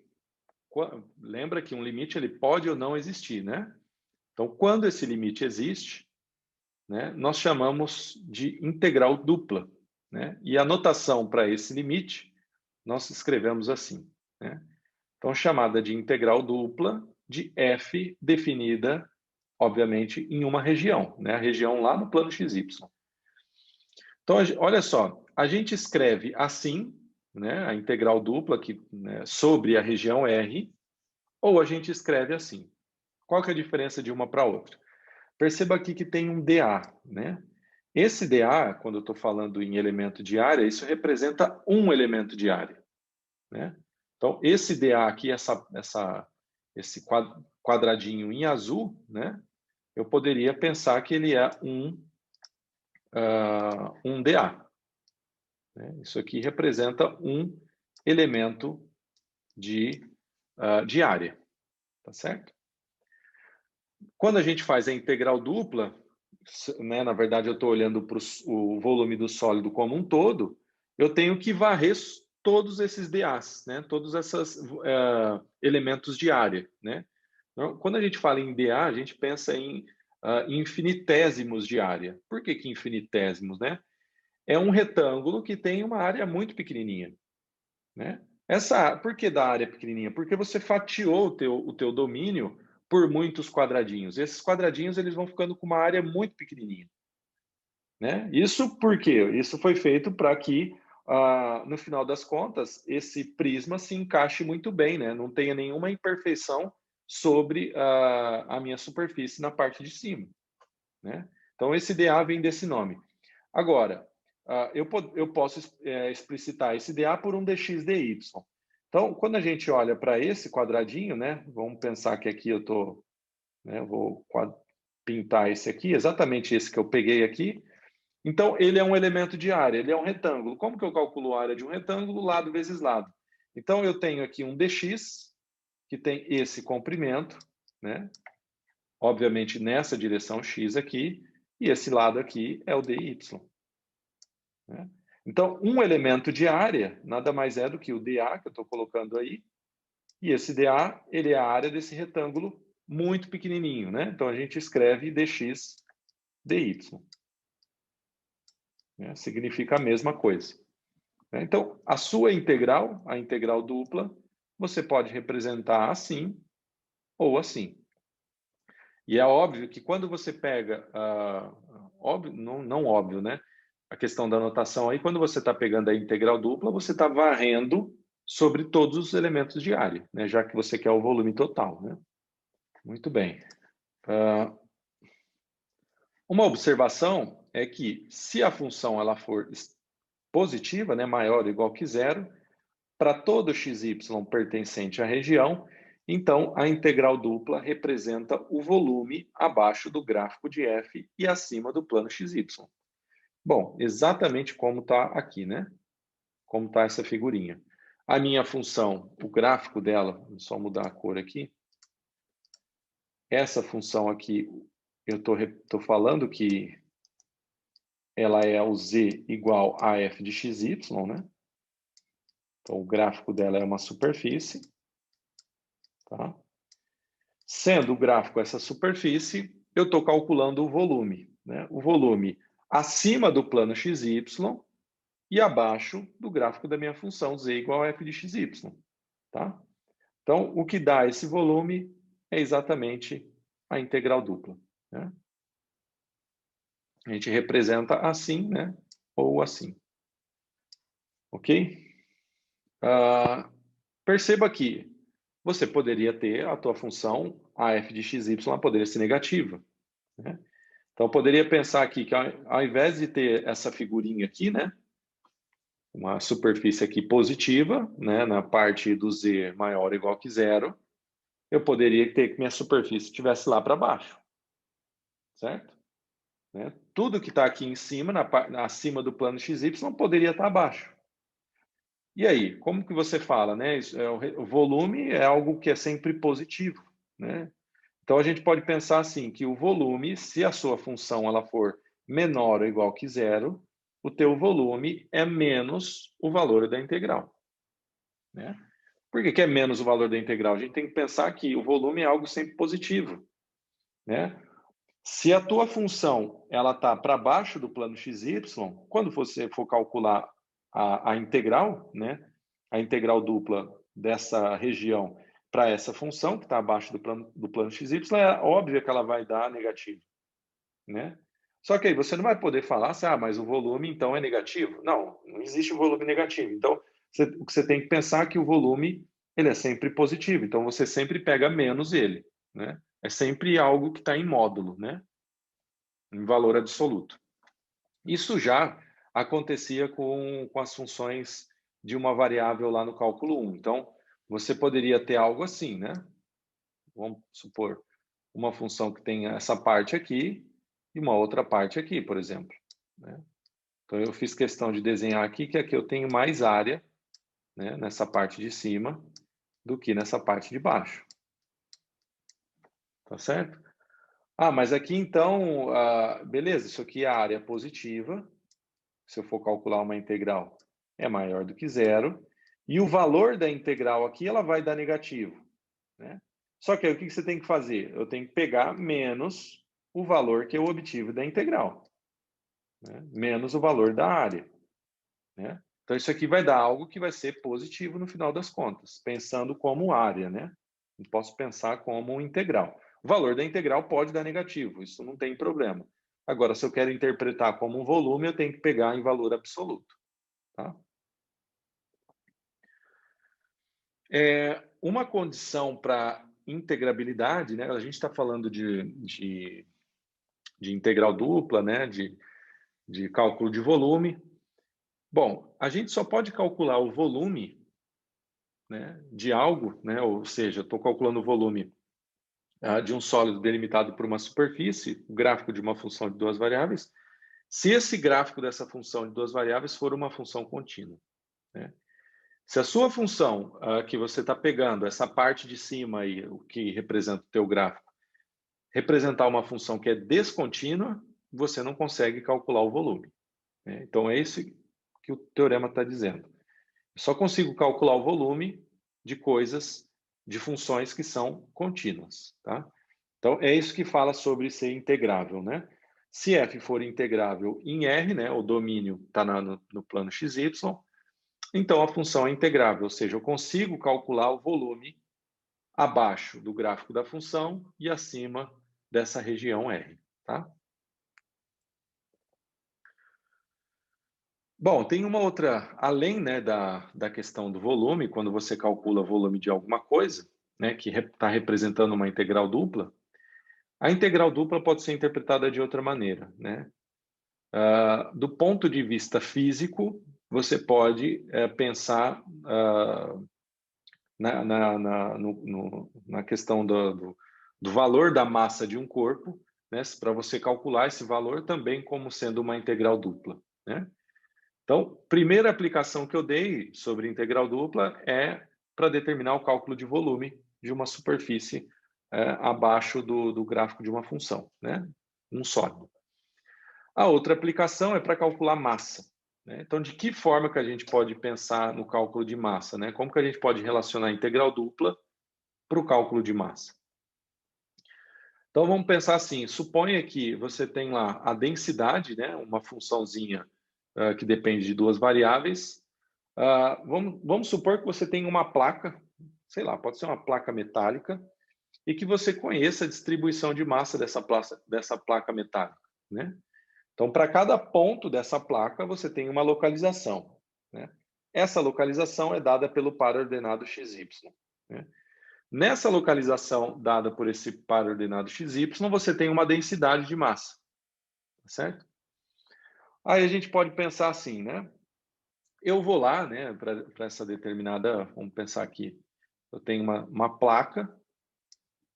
lembra que um limite ele pode ou não existir, né? Então, quando esse limite existe, né, nós chamamos de integral dupla, né? E a notação para esse limite, nós escrevemos assim, né? Então, chamada de integral dupla de f definida, obviamente, em uma região, né? A região lá no plano xy. Então, olha só, a gente escreve assim, né, a integral dupla que, né, sobre a região R, ou a gente escreve assim. Qual que é a diferença de uma para outra? Perceba aqui que tem um dA, né? Esse dA, quando eu estou falando em elemento de área, isso representa um elemento de área, né? Então, esse dA aqui, esse quadradinho em azul, né? Eu poderia pensar que ele é um dA. Né? Isso aqui representa um elemento de área, tá certo? Quando a gente faz a integral dupla, né, na verdade eu estou olhando para o volume do sólido como um todo, eu tenho que varrer todos esses dAs, né, todos esses elementos de área. Né? Então, quando a gente fala em dA, a gente pensa em infinitésimos de área. Por que infinitésimos? Né? É um retângulo que tem uma área muito pequenininha. Né? Por que da área pequenininha? Porque você fatiou o teu domínio por muitos quadradinhos. Esses quadradinhos eles vão ficando com uma área muito pequenininha. Né? Isso por quê? Isso foi feito para que, no final das contas, esse prisma se encaixe muito bem, né? Não tenha nenhuma imperfeição sobre a minha superfície na parte de cima. Né? Então, esse dA vem desse nome. Agora, eu posso explicitar esse dA por um dx dy. Então, quando a gente olha para esse quadradinho, né, vamos pensar que aqui eu vou pintar esse aqui, exatamente esse que eu peguei aqui. Então, ele é um elemento de área, ele é um retângulo. Como que eu calculo a área de um retângulo? Lado vezes lado. Então, eu tenho aqui um dx, que tem esse comprimento, né? Obviamente nessa direção x aqui, e esse lado aqui é o dy. Né? Então, um elemento de área nada mais é do que o dA, que eu estou colocando aí, e esse dA, ele é a área desse retângulo muito pequenininho. Né? Então, a gente escreve dx dy. Né? Significa a mesma coisa. Né? Então, a sua integral, a integral dupla, você pode representar assim ou assim. E é óbvio que quando você pega, óbvio, não óbvio, né? A questão da notação aí, quando você está pegando a integral dupla, você está varrendo sobre todos os elementos de área, né? Já que você quer o volume total, né? Muito bem. Uma observação é que se a função ela for positiva, né, maior ou igual que zero, para todo xy pertencente à região, então a integral dupla representa o volume abaixo do gráfico de f e acima do plano xy. Bom, exatamente como está aqui, né? Como está essa figurinha. A minha função, o gráfico dela, vou só mudar a cor aqui. Essa função aqui, eu estou falando que ela é o z igual a f de xy, né? Então, o gráfico dela é uma superfície. Tá? Sendo o gráfico essa superfície, eu estou calculando o volume. Né? O volume acima do plano xy e abaixo do gráfico da minha função z igual a f de xy. Tá? Então, o que dá esse volume é exatamente a integral dupla. Né? A gente representa assim, né? Ou assim. Ok? Perceba que você poderia ter a tua função, a f de xy, poderia ser negativa. Né? Então, eu poderia pensar aqui que ao invés de ter essa figurinha aqui, né? Uma superfície aqui positiva, né? Na parte do z maior ou igual que zero, eu poderia ter que minha superfície estivesse lá para baixo. Certo? Né? Tudo que está aqui em cima, acima do plano XY, poderia estar abaixo. E aí, como que você fala? Né? O volume é algo que é sempre positivo. Né? Então, a gente pode pensar assim, que o volume, se a sua função ela for menor ou igual que zero, o teu volume é menos o valor da integral. Né? Por que é menos o valor da integral? A gente tem que pensar que o volume é algo sempre positivo. Né? Se a tua função ela está para baixo do plano XY, quando você for calcular a integral, né, a integral dupla dessa região para essa função que está abaixo do plano XY, é óbvio que ela vai dar negativo, né? Só que aí você não vai poder falar assim, mas o volume então é negativo. Não, não existe volume negativo. Então, o que você tem que pensar é que o volume ele é sempre positivo. Então, você sempre pega menos ele, né? É sempre algo que está em módulo, né? Em valor absoluto. Isso já acontecia com as funções de uma variável lá no cálculo 1. Então, você poderia ter algo assim, né? Vamos supor, uma função que tem essa parte aqui e uma outra parte aqui, por exemplo, né? Então, eu fiz questão de desenhar aqui que aqui eu tenho mais área, né, nessa parte de cima do que nessa parte de baixo. Tá certo? Mas aqui então, beleza, isso aqui é a área positiva. Se eu for calcular uma integral, é maior do que zero. E o valor da integral aqui, ela vai dar negativo, né? Só que aí o que você tem que fazer? Eu tenho que pegar menos o valor que eu obtive da integral, né? Menos o valor da área, né? Então, isso aqui vai dar algo que vai ser positivo no final das contas, pensando como área, né? Não posso pensar como integral. O valor da integral pode dar negativo, isso não tem problema. Agora, se eu quero interpretar como um volume, eu tenho que pegar em valor absoluto, tá? Uma condição para integrabilidade, né? A gente está falando de integral dupla, né? De cálculo de volume. Bom, a gente só pode calcular o volume, né, de algo, né? Ou seja, estou calculando o volume de um sólido delimitado por uma superfície, o gráfico de uma função de duas variáveis, se esse gráfico dessa função de duas variáveis for uma função contínua, né? Se a sua função que você está pegando, essa parte de cima aí, o que representa o teu gráfico, representar uma função que é descontínua, você não consegue calcular o volume, né? Então, é isso que o teorema está dizendo. Eu só consigo calcular o volume de coisas, de funções que são contínuas, tá? Então, é isso que fala sobre ser integrável, né? Se f for integrável em R, né, o domínio está no plano XY, então a função é integrável, ou seja, eu consigo calcular o volume abaixo do gráfico da função e acima dessa região R, tá? Bom, tem uma outra, além, né, da questão do volume, quando você calcula o volume de alguma coisa, né, que está representando uma integral dupla, a integral dupla pode ser interpretada de outra maneira, né? Do ponto de vista físico, você pode pensar na questão do valor da massa de um corpo, né, para você calcular esse valor também como sendo uma integral dupla, né? Então, primeira aplicação que eu dei sobre integral dupla é para determinar o cálculo de volume de uma superfície abaixo do gráfico de uma função, né? Um sólido. A outra aplicação é para calcular massa, né? Então, de que forma que a gente pode pensar no cálculo de massa, né? Como que a gente pode relacionar a integral dupla para o cálculo de massa? Então, vamos pensar assim, suponha que você tem lá a densidade, né? Uma funçãozinha que depende de duas variáveis. Vamos supor que você tem uma placa, sei lá, pode ser uma placa metálica, e que você conheça a distribuição de massa dessa placa metálica, né? Então, para cada ponto dessa placa, você tem uma localização, né? Essa localização é dada pelo par ordenado XY, né? Nessa localização dada por esse par ordenado XY, você tem uma densidade de massa, certo? Aí a gente pode pensar assim, né? Eu vou lá, né, para essa determinada, vamos pensar aqui, eu tenho uma placa,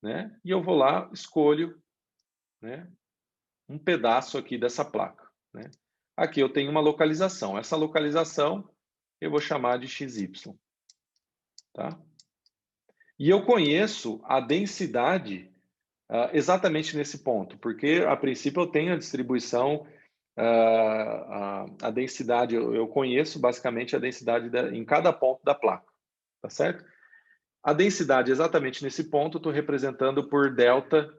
né, e eu vou lá, escolho, né, um pedaço aqui dessa placa, né. Aqui eu tenho uma localização, essa localização eu vou chamar de XY, tá? E eu conheço a densidade exatamente nesse ponto, porque a princípio eu tenho a distribuição, a densidade, eu conheço basicamente a densidade em cada ponto da placa, tá certo? A densidade exatamente nesse ponto eu estou representando por delta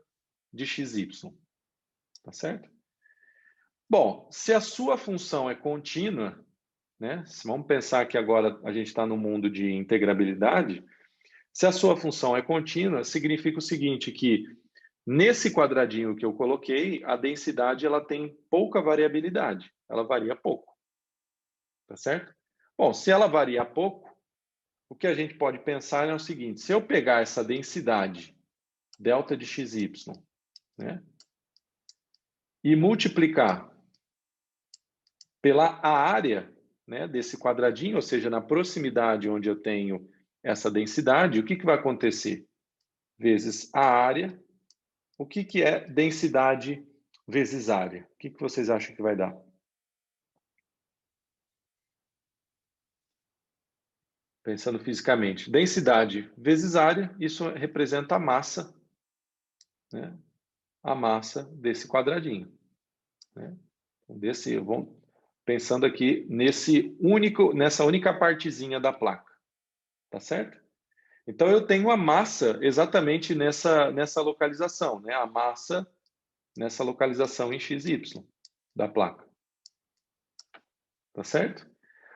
de XY, tá certo? Bom, se a sua função é contínua, né? Vamos pensar que agora a gente está no mundo de integrabilidade. Se a sua função é contínua, significa o seguinte, que nesse quadradinho que eu coloquei, a densidade ela tem pouca variabilidade, ela varia pouco, tá certo? Bom, se ela varia pouco, o que a gente pode pensar é o seguinte, se eu pegar essa densidade, delta de xy, né, e multiplicar pela área, né, desse quadradinho, ou seja, na proximidade onde eu tenho essa densidade, o que vai acontecer? Vezes a área. O que é densidade vezes área? O que vocês acham que vai dar? Pensando fisicamente. Densidade vezes área, isso representa a massa, né? A massa desse quadradinho, né? Pensando aqui nessa única partezinha da placa, tá certo? Então eu tenho a massa exatamente nessa localização, né? A massa nessa localização em XY da placa, tá certo?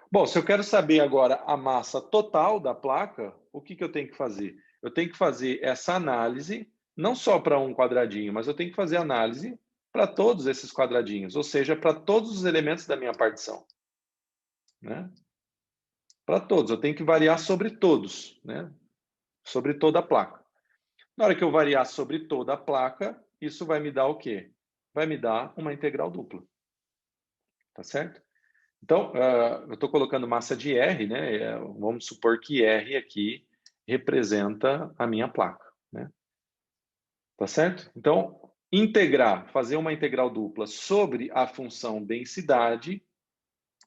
Bom, se eu quero saber agora a massa total da placa, o que eu tenho que fazer? Eu tenho que fazer essa análise, não só para um quadradinho, mas eu tenho que fazer análise para todos esses quadradinhos, ou seja, para todos os elementos da minha partição, né? Para todos, eu tenho que variar sobre todos, né? Sobre toda a placa. Na hora que eu variar sobre toda a placa, isso vai me dar o quê? Vai me dar uma integral dupla, tá certo? Então, eu estou colocando massa de R, né? Vamos supor que R aqui representa a minha placa, né? Tá certo? Então, fazer uma integral dupla sobre a função densidade,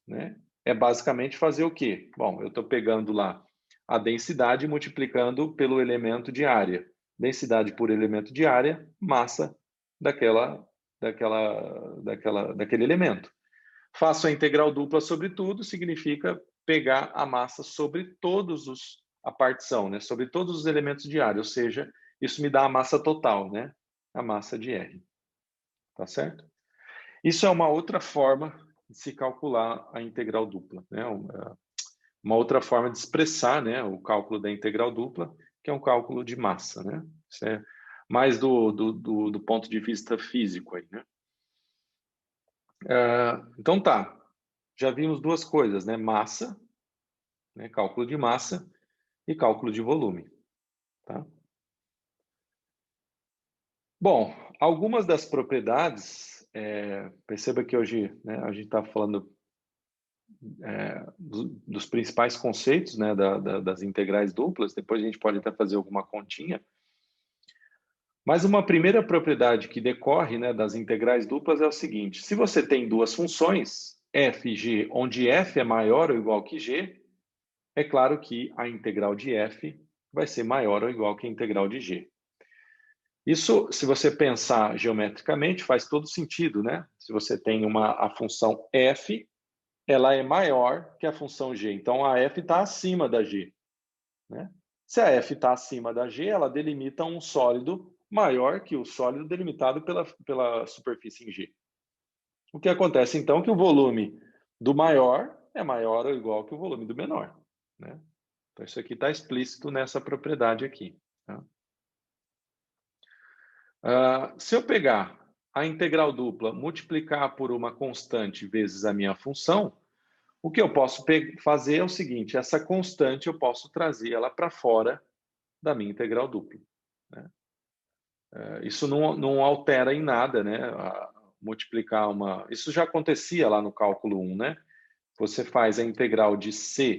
né? É basicamente fazer o quê? Bom, eu estou pegando lá a densidade e multiplicando pelo elemento de área. Densidade por elemento de área, massa daquele elemento. Faço a integral dupla sobre tudo, significa pegar a massa sobre a partição, né? Sobre todos os elementos de área, ou seja, isso me dá a massa total, né? A massa de R, tá certo? Isso é uma outra forma de se calcular a integral dupla, né? Uma outra forma de expressar, né, o cálculo da integral dupla, que é um cálculo de massa, né? Isso é mais do ponto de vista físico aí, né? Então tá, já vimos duas coisas, né? Massa, né? Cálculo de massa e cálculo de volume, tá? Bom, algumas das propriedades, perceba que hoje, né, a gente está falando dos principais conceitos, né, das integrais duplas, depois a gente pode até fazer alguma continha, mas uma primeira propriedade que decorre, né, das integrais duplas é o seguinte, se você tem duas funções, f e g, onde f é maior ou igual que g, é claro que a integral de f vai ser maior ou igual que a integral de g. Isso, se você pensar geometricamente, faz todo sentido, né? Se você tem a função f, ela é maior que a função g. Então, a f está acima da g, né? Se a f está acima da g, ela delimita um sólido maior que o sólido delimitado pela superfície em g. O que acontece, então, é que o volume do maior é maior ou igual que o volume do menor, né? Então, isso aqui está explícito nessa propriedade aqui, tá? Se eu pegar a integral dupla, multiplicar por uma constante vezes a minha função, o que eu posso fazer é o seguinte, essa constante eu posso trazer ela para fora da minha integral dupla, né? Isso não altera em nada, né? Multiplicar Isso já acontecia lá no cálculo 1, né? Você faz a integral de c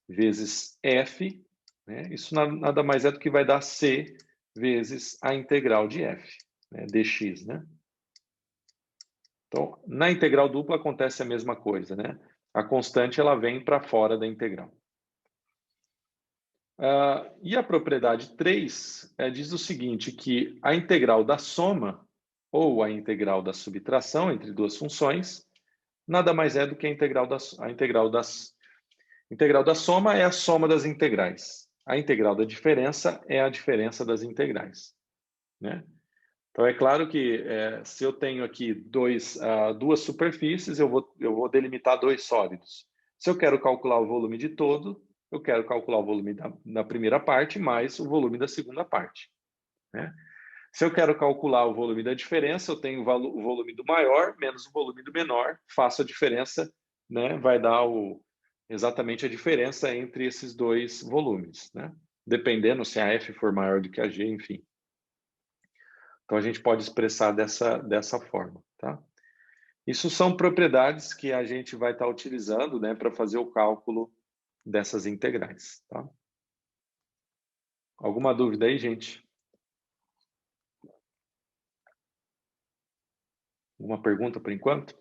vezes f, né? Isso nada mais é do que vai dar c vezes a integral de f, né? dx, né? Então, na integral dupla acontece a mesma coisa, né? A constante ela vem para fora da integral. E a propriedade 3 diz o seguinte, que a integral da soma ou a integral da subtração entre duas funções nada mais é do que a integral da soma é a soma das integrais. A integral da diferença é a diferença das integrais, né? Então, é claro que se eu tenho aqui duas superfícies, eu vou delimitar dois sólidos. Se eu quero calcular o volume de todo, eu quero calcular o volume da primeira parte mais o volume da segunda parte, né? Se eu quero calcular o volume da diferença, eu tenho o volume do maior menos o volume do menor, faço a diferença, né? Vai dar exatamente a diferença entre esses dois volumes, né? Dependendo se a F for maior do que a G, enfim. Então, a gente pode expressar dessa forma, tá? Isso são propriedades que a gente vai estar utilizando, né, para fazer o cálculo dessas integrais, tá? Alguma dúvida aí, gente? Uma pergunta por enquanto?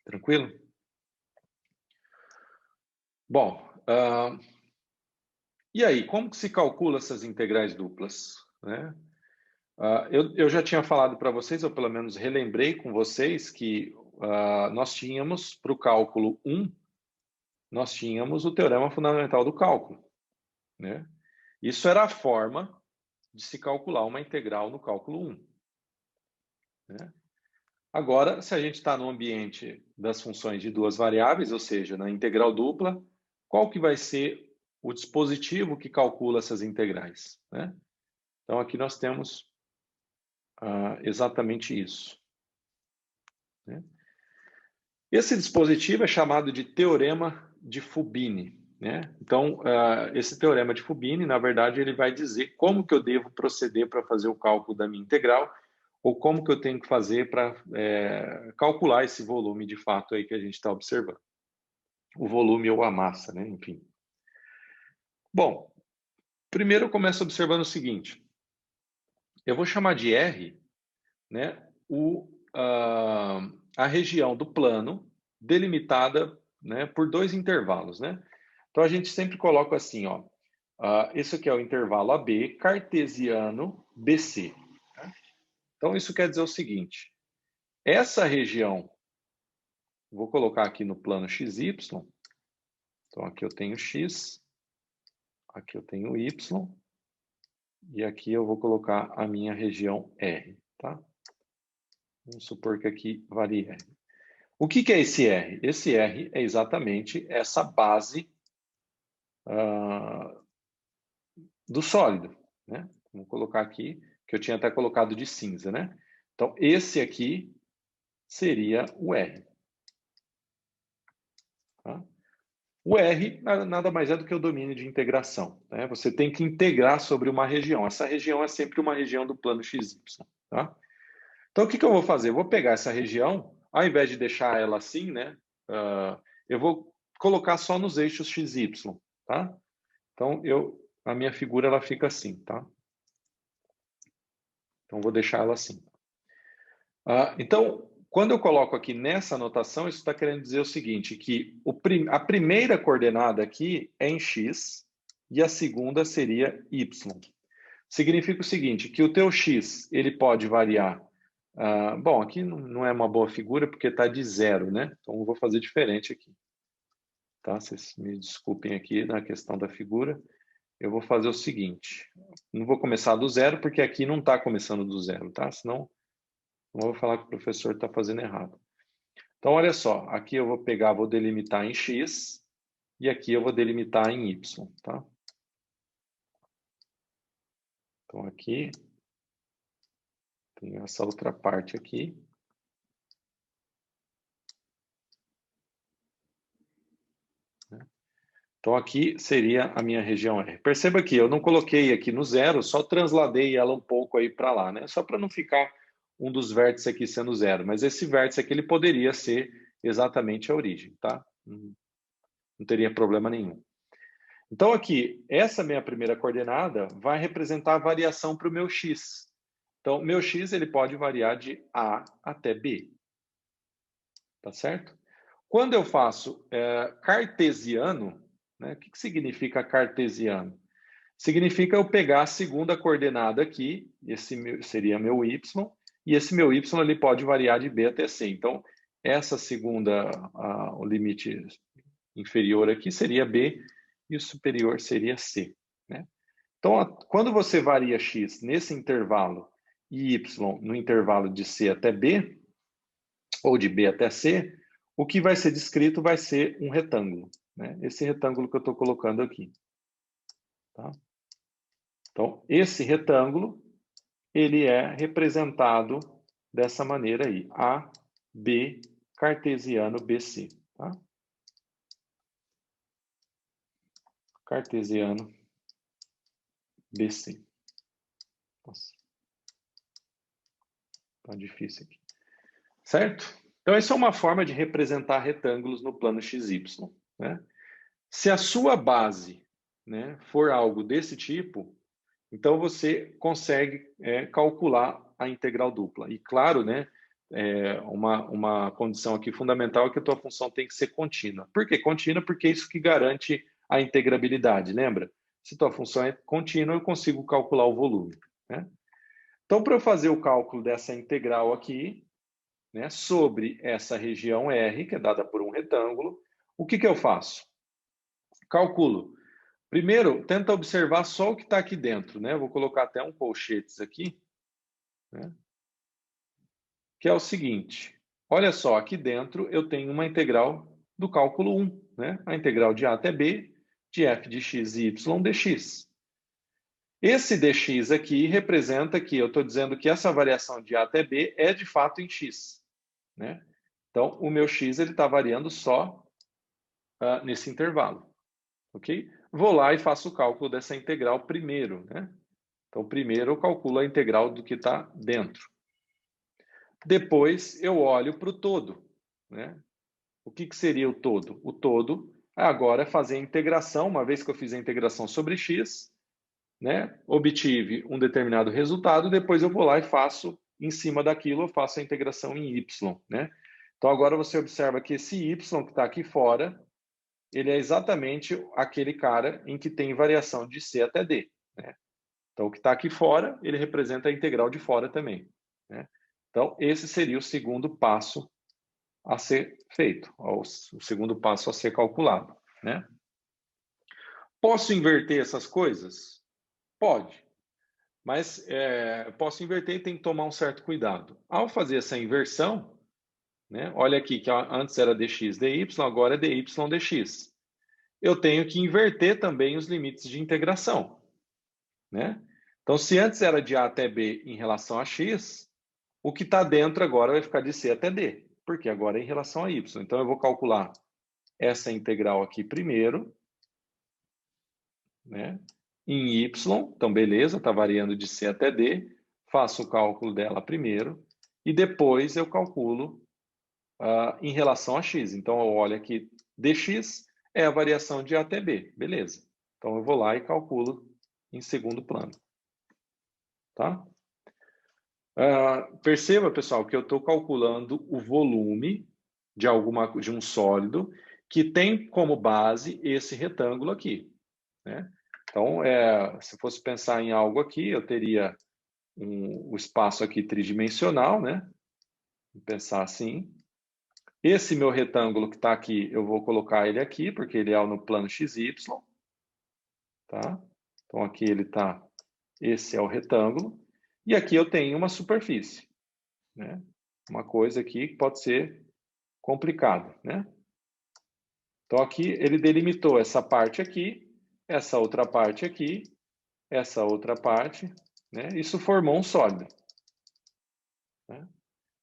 Tranquilo? Bom, e aí, como que se calcula essas integrais duplas, né? Eu já tinha falado para vocês, ou pelo menos relembrei com vocês, que nós tínhamos, para o cálculo 1, nós tínhamos o teorema fundamental do cálculo, né? Isso era a forma de se calcular uma integral no cálculo 1, né? Agora, se a gente está no ambiente das funções de duas variáveis, ou seja, na integral dupla, qual que vai ser o dispositivo que calcula essas integrais, né? Então, aqui nós temos exatamente isso, né? Esse dispositivo é chamado de teorema de Fubini, né? Então, esse teorema de Fubini, na verdade, ele vai dizer como que eu devo proceder para fazer o cálculo da minha integral, ou como que eu tenho que fazer para calcular esse volume de fato aí que a gente está observando. O volume ou a massa, né? Enfim. Bom, primeiro eu começo observando o seguinte. Eu vou chamar de R, né, a região do plano delimitada, né, por dois intervalos, né? Então a gente sempre coloca assim, ó, esse aqui é o intervalo AB cartesiano BC. Né? Então isso quer dizer o seguinte: essa região, vou colocar aqui no plano XY. Então aqui eu tenho X, aqui eu tenho Y e aqui eu vou colocar a minha região R, tá? Vamos supor que aqui vale R. O que é esse R? Esse R é exatamente essa base do sólido, né? Vamos colocar aqui, que eu tinha até colocado de cinza, né? Então, esse aqui seria o R. Tá? O R nada mais é do que o domínio de integração, né? Você tem que integrar sobre uma região. Essa região é sempre uma região do plano XY, tá? Então, o que eu vou fazer? Eu vou pegar essa região, ao invés de deixar ela assim, né? Eu vou colocar só nos eixos XY, tá? Então, a minha figura ela fica assim, tá? Então, vou deixar ela assim. Então, quando eu coloco aqui nessa anotação, isso está querendo dizer o seguinte, que a primeira coordenada aqui é em x e a segunda seria y. Significa o seguinte, que o teu x ele pode variar. Bom, aqui não é uma boa figura porque está de zero, né? Então, eu vou fazer diferente aqui. Tá? Vocês me desculpem aqui na questão da figura. Eu vou fazer o seguinte, não vou começar do zero porque aqui não está começando do zero, tá? Senão não vou falar que o professor está fazendo errado. Então, olha só, aqui eu vou pegar, vou delimitar em x e aqui eu vou delimitar em y, tá? Então, aqui tem essa outra parte aqui. Então, aqui seria a minha região R. Perceba que eu não coloquei aqui no zero, só transladei ela um pouco aí para lá, né? Só para não ficar um dos vértices aqui sendo zero. Mas esse vértice aqui, ele poderia ser exatamente a origem, tá? Não teria problema nenhum. Então, aqui, essa minha primeira coordenada vai representar a variação para o meu x. Então, meu x ele pode variar de A até B. Tá certo? Quando eu faço cartesiano, né, o que significa cartesiano? Significa eu pegar a segunda coordenada aqui, esse seria meu y, e esse meu y ele pode variar de B até C. Então, essa segunda, o limite inferior aqui seria B, e o superior seria C. Né? Então, quando você varia x nesse intervalo e y no intervalo de C até B, ou de B até C, o que vai ser descrito vai ser um retângulo, né? Esse retângulo que eu estou colocando aqui. Tá? Então, esse retângulo, ele é representado dessa maneira aí, AB cartesiano BC. Tá? Cartesiano BC. Nossa. Tá difícil aqui. Certo? Então, essa é uma forma de representar retângulos no plano XY. Né? Se a sua base, né, for algo desse tipo, então você consegue calcular a integral dupla. E claro, né, uma condição aqui fundamental é que a tua função tem que ser contínua. Por que contínua? Porque é isso que garante a integrabilidade, lembra? Se tua função é contínua, eu consigo calcular o volume. Né? Então, para eu fazer o cálculo dessa integral aqui, né, sobre essa região R, que é dada por um retângulo, o que eu faço? Calculo. Primeiro, tenta observar só o que está aqui dentro. Né? Eu vou colocar até um colchetes aqui. Né? Que é o seguinte. Olha só, aqui dentro eu tenho uma integral do cálculo 1. Né? A integral de A até B, de f de x e y dx. Esse dx aqui representa que eu estou dizendo que essa variação de A até B é de fato em x. Né? Então, o meu x está variando só nesse intervalo. Ok? Vou lá e faço o cálculo dessa integral primeiro. Né? Então, primeiro eu calculo a integral do que está dentro. Depois eu olho para o todo. Né? O que seria o todo? O todo agora é fazer a integração, uma vez que eu fiz a integração sobre x, né? Obtive um determinado resultado, depois eu vou lá e faço, em cima daquilo, eu faço a integração em y. Né? Então agora você observa que esse y que está aqui fora, ele é exatamente aquele cara em que tem variação de C até D. Né? Então o que está aqui fora, ele representa a integral de fora também. Né? Então esse seria o segundo passo a ser feito, o segundo passo a ser calculado. Né? Posso inverter essas coisas? Pode. Mas posso inverter e tem que tomar um certo cuidado. Ao fazer essa inversão, né, olha aqui que antes era dx dy, agora é dy dx. Eu tenho que inverter também os limites de integração. Né? Então, se antes era de a até b em relação a x, o que está dentro agora vai ficar de c até d, porque agora é em relação a y. Então, eu vou calcular essa integral aqui primeiro, né? Em y, então beleza, está variando de C até D, faço o cálculo dela primeiro, e depois eu calculo em relação a x. Então eu olho aqui, dx é a variação de A até B, beleza. Então eu vou lá e calculo em segundo plano. Tá? Perceba, pessoal, que eu estou calculando o volume de um sólido que tem como base esse retângulo aqui. Né? Então, se fosse pensar em algo aqui, eu teria o espaço aqui tridimensional, né? Vou pensar assim. Esse meu retângulo que está aqui, eu vou colocar ele aqui, porque ele é no plano XY. Tá? Então, aqui ele está, esse é o retângulo. E aqui eu tenho uma superfície. Né? Uma coisa aqui que pode ser complicada. Né? Então, aqui ele delimitou essa parte aqui, essa outra parte aqui, essa outra parte, né? Isso formou um sólido. Né?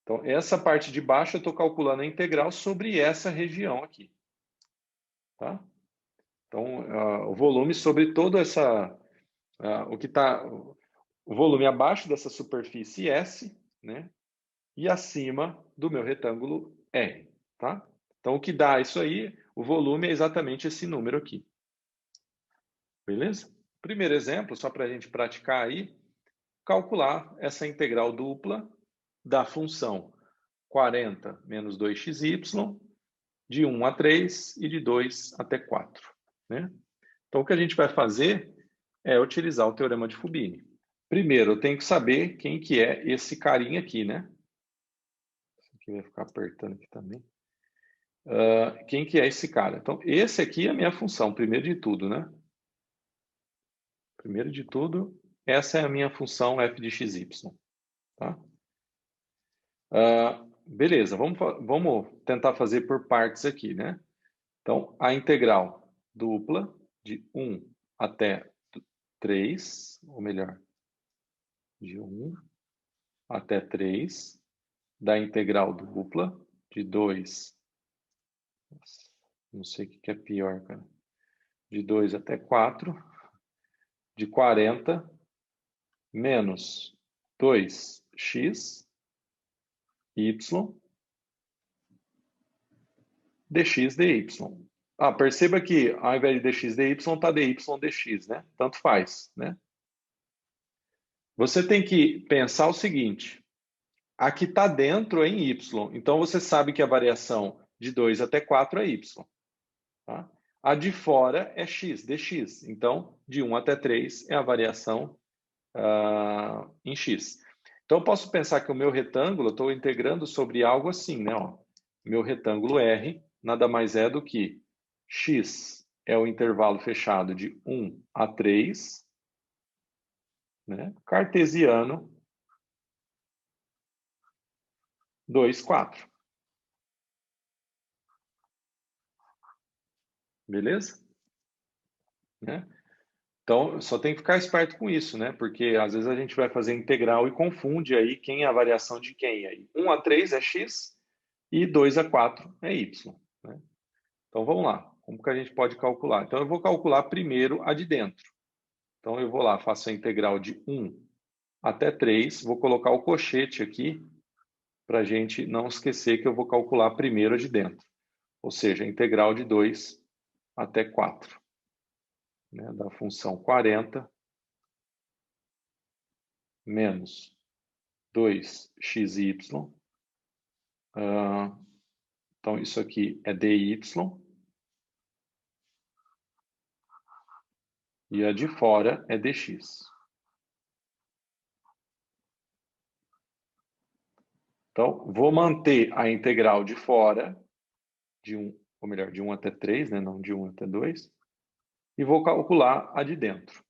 Então, essa parte de baixo eu estou calculando a integral sobre essa região aqui. Tá? Então, o volume sobre toda essa... o que está... O volume abaixo dessa superfície S, né? E acima do meu retângulo R. Tá? Então, o que dá isso aí, o volume é exatamente esse número aqui. Beleza? Primeiro exemplo, só para a gente praticar aí, calcular essa integral dupla da função 40 menos 2xy, de 1 a 3 e de 2 até 4. Né? Então, o que a gente vai fazer é utilizar o teorema de Fubini. Primeiro, eu tenho que saber quem que é esse carinha aqui, né? Isso aqui vai ficar apertando aqui também. Quem que é esse cara? Então, esse aqui é a minha função, primeiro de tudo, né? Primeiro de tudo, essa é a minha função f de xy. Tá? Beleza, vamos tentar fazer por partes aqui, né? Então, a integral dupla de 1 até 3, ou melhor, de 1 até 3, da integral dupla de 2, não sei o que é pior, cara, de 2 até 4, de 40 menos 2x, y, dx dy. Perceba que ao invés de dx dy, está dy dx, né? Tanto faz, né? Você tem que pensar o seguinte, aqui está dentro é em y, então você sabe que a variação de 2 até 4 é y. Tá? A de fora é x, dx, então de 1 até 3 é a variação em x. Então eu posso pensar que o meu retângulo, eu estou integrando sobre algo assim, né? Ó, meu retângulo R nada mais é do que x é o intervalo fechado de 1 a 3, né? Cartesiano 2, 4. Beleza? Né? Então, só tem que ficar esperto com isso, né? Porque às vezes a gente vai fazer integral e confunde aí quem é a variação de quem. Aí 1 a 3 é x e 2 a 4 é y. Né? Então, vamos lá. Como que a gente pode calcular? Então, eu vou calcular primeiro a de dentro. Então, eu vou lá, faço a integral de 1 até 3. Vou colocar o cochete aqui para a gente não esquecer que eu vou calcular primeiro a de dentro. Ou seja, a integral de 2 até 4. Né, da função 40 menos 2xy. Então, isso aqui é dy. E a de fora é dx. Então, vou manter a integral de fora, de 1, ou melhor, de 1 até 3, né? Não de 1 até 2. E vou calcular a de dentro.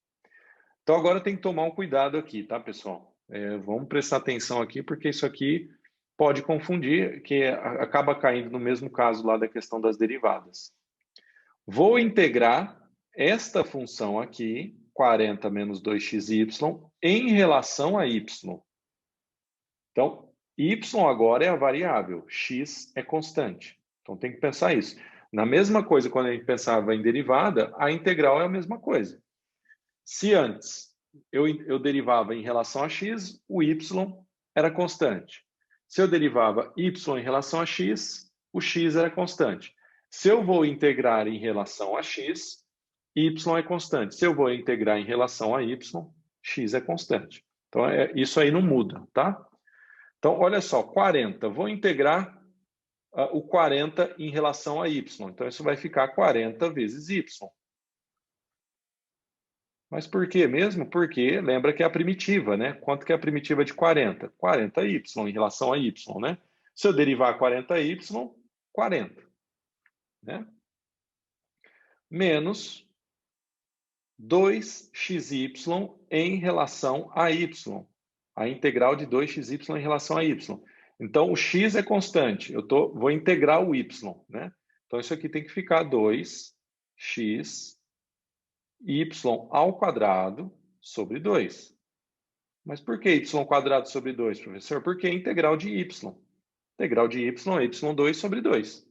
Então, agora tem que tomar um cuidado aqui, tá, pessoal? Vamos prestar atenção aqui, porque isso aqui pode confundir, que acaba caindo no mesmo caso lá da questão das derivadas. Vou integrar esta função aqui, 40 menos 2xy, em relação a y. Então, y agora é a variável, x é constante. Então, tem que pensar isso. Na mesma coisa, quando a gente pensava em derivada, a integral é a mesma coisa. Se antes eu derivava em relação a x, o y era constante. Se eu derivava y em relação a x, o x era constante. Se eu vou integrar em relação a x, y é constante. Se eu vou integrar em relação a y, x é constante. Então, isso aí não muda, tá? Então, olha só, 40. Vou integrar o 40 em relação a y. Então, isso vai ficar 40 vezes y. Mas por quê mesmo? Porque lembra que é a primitiva, né? Quanto que é a primitiva de 40? 40y em relação a y, né? Se eu derivar 40y, 40, né? Menos 2xy em relação a y. A integral de 2xy em relação a y. Então, o x é constante. Vou integrar o y, né? Então, isso aqui tem que ficar 2x y ao quadrado sobre 2. Mas por que y quadrado sobre 2, professor? Porque é integral de y. Integral de y é y2 sobre 2.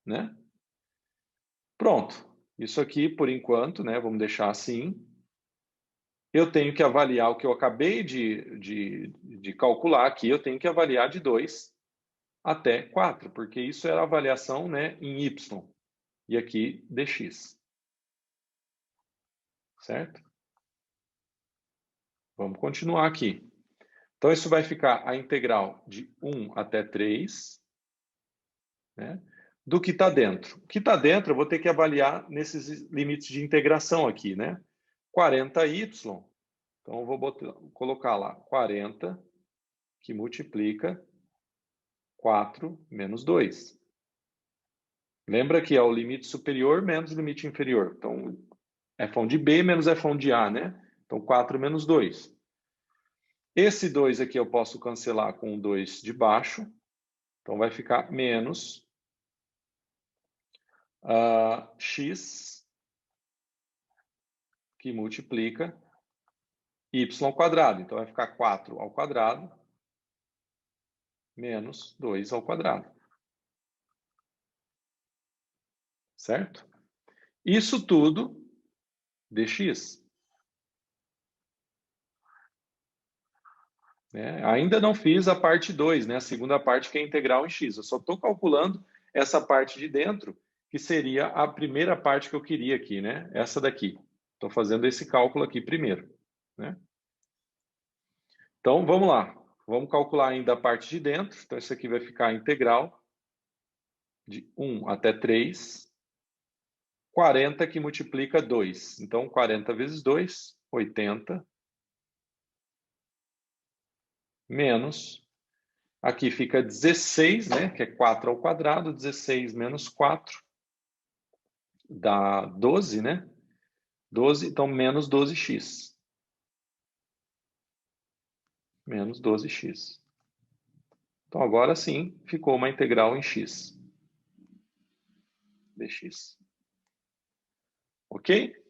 Né? Pronto. Isso aqui, por enquanto, né, vamos deixar assim. Eu tenho que avaliar o que eu acabei de calcular aqui. Eu tenho que avaliar de 2 até 4, porque isso era a avaliação, né, em y. E aqui, dx. Certo? Vamos continuar aqui. Então, isso vai ficar a integral de 1 até 3, né, do que está dentro. O que está dentro, eu vou ter que avaliar nesses limites de integração aqui, né? 40y, então eu vou colocar lá 40, que multiplica 4 menos 2. Lembra que é o limite superior menos o limite inferior. Então, f1 de B menos f1 de A, né? Então, 4 menos 2. Esse 2 aqui eu posso cancelar com o 2 de baixo. Então, vai ficar menos x, que multiplica y quadrado. Então, vai ficar 4 ao quadrado menos 2 ao quadrado. Certo? Isso tudo dx. Ainda não fiz a parte 2, né? A segunda parte que é integral em x. Eu só estou calculando essa parte de dentro, que seria a primeira parte que eu queria aqui, né? Essa daqui. Estou fazendo esse cálculo aqui primeiro, né? Então, vamos lá. Vamos calcular ainda a parte de dentro. Então, isso aqui vai ficar a integral de 1 até 3, 40 que multiplica 2. Então, 40 vezes 2, 80, menos, aqui fica 16, né, que é 4 ao quadrado, 16 menos 4, dá 12, né? 12, então menos 12x. Menos 12x. Então, agora sim, ficou uma integral em x. Dx. Ok?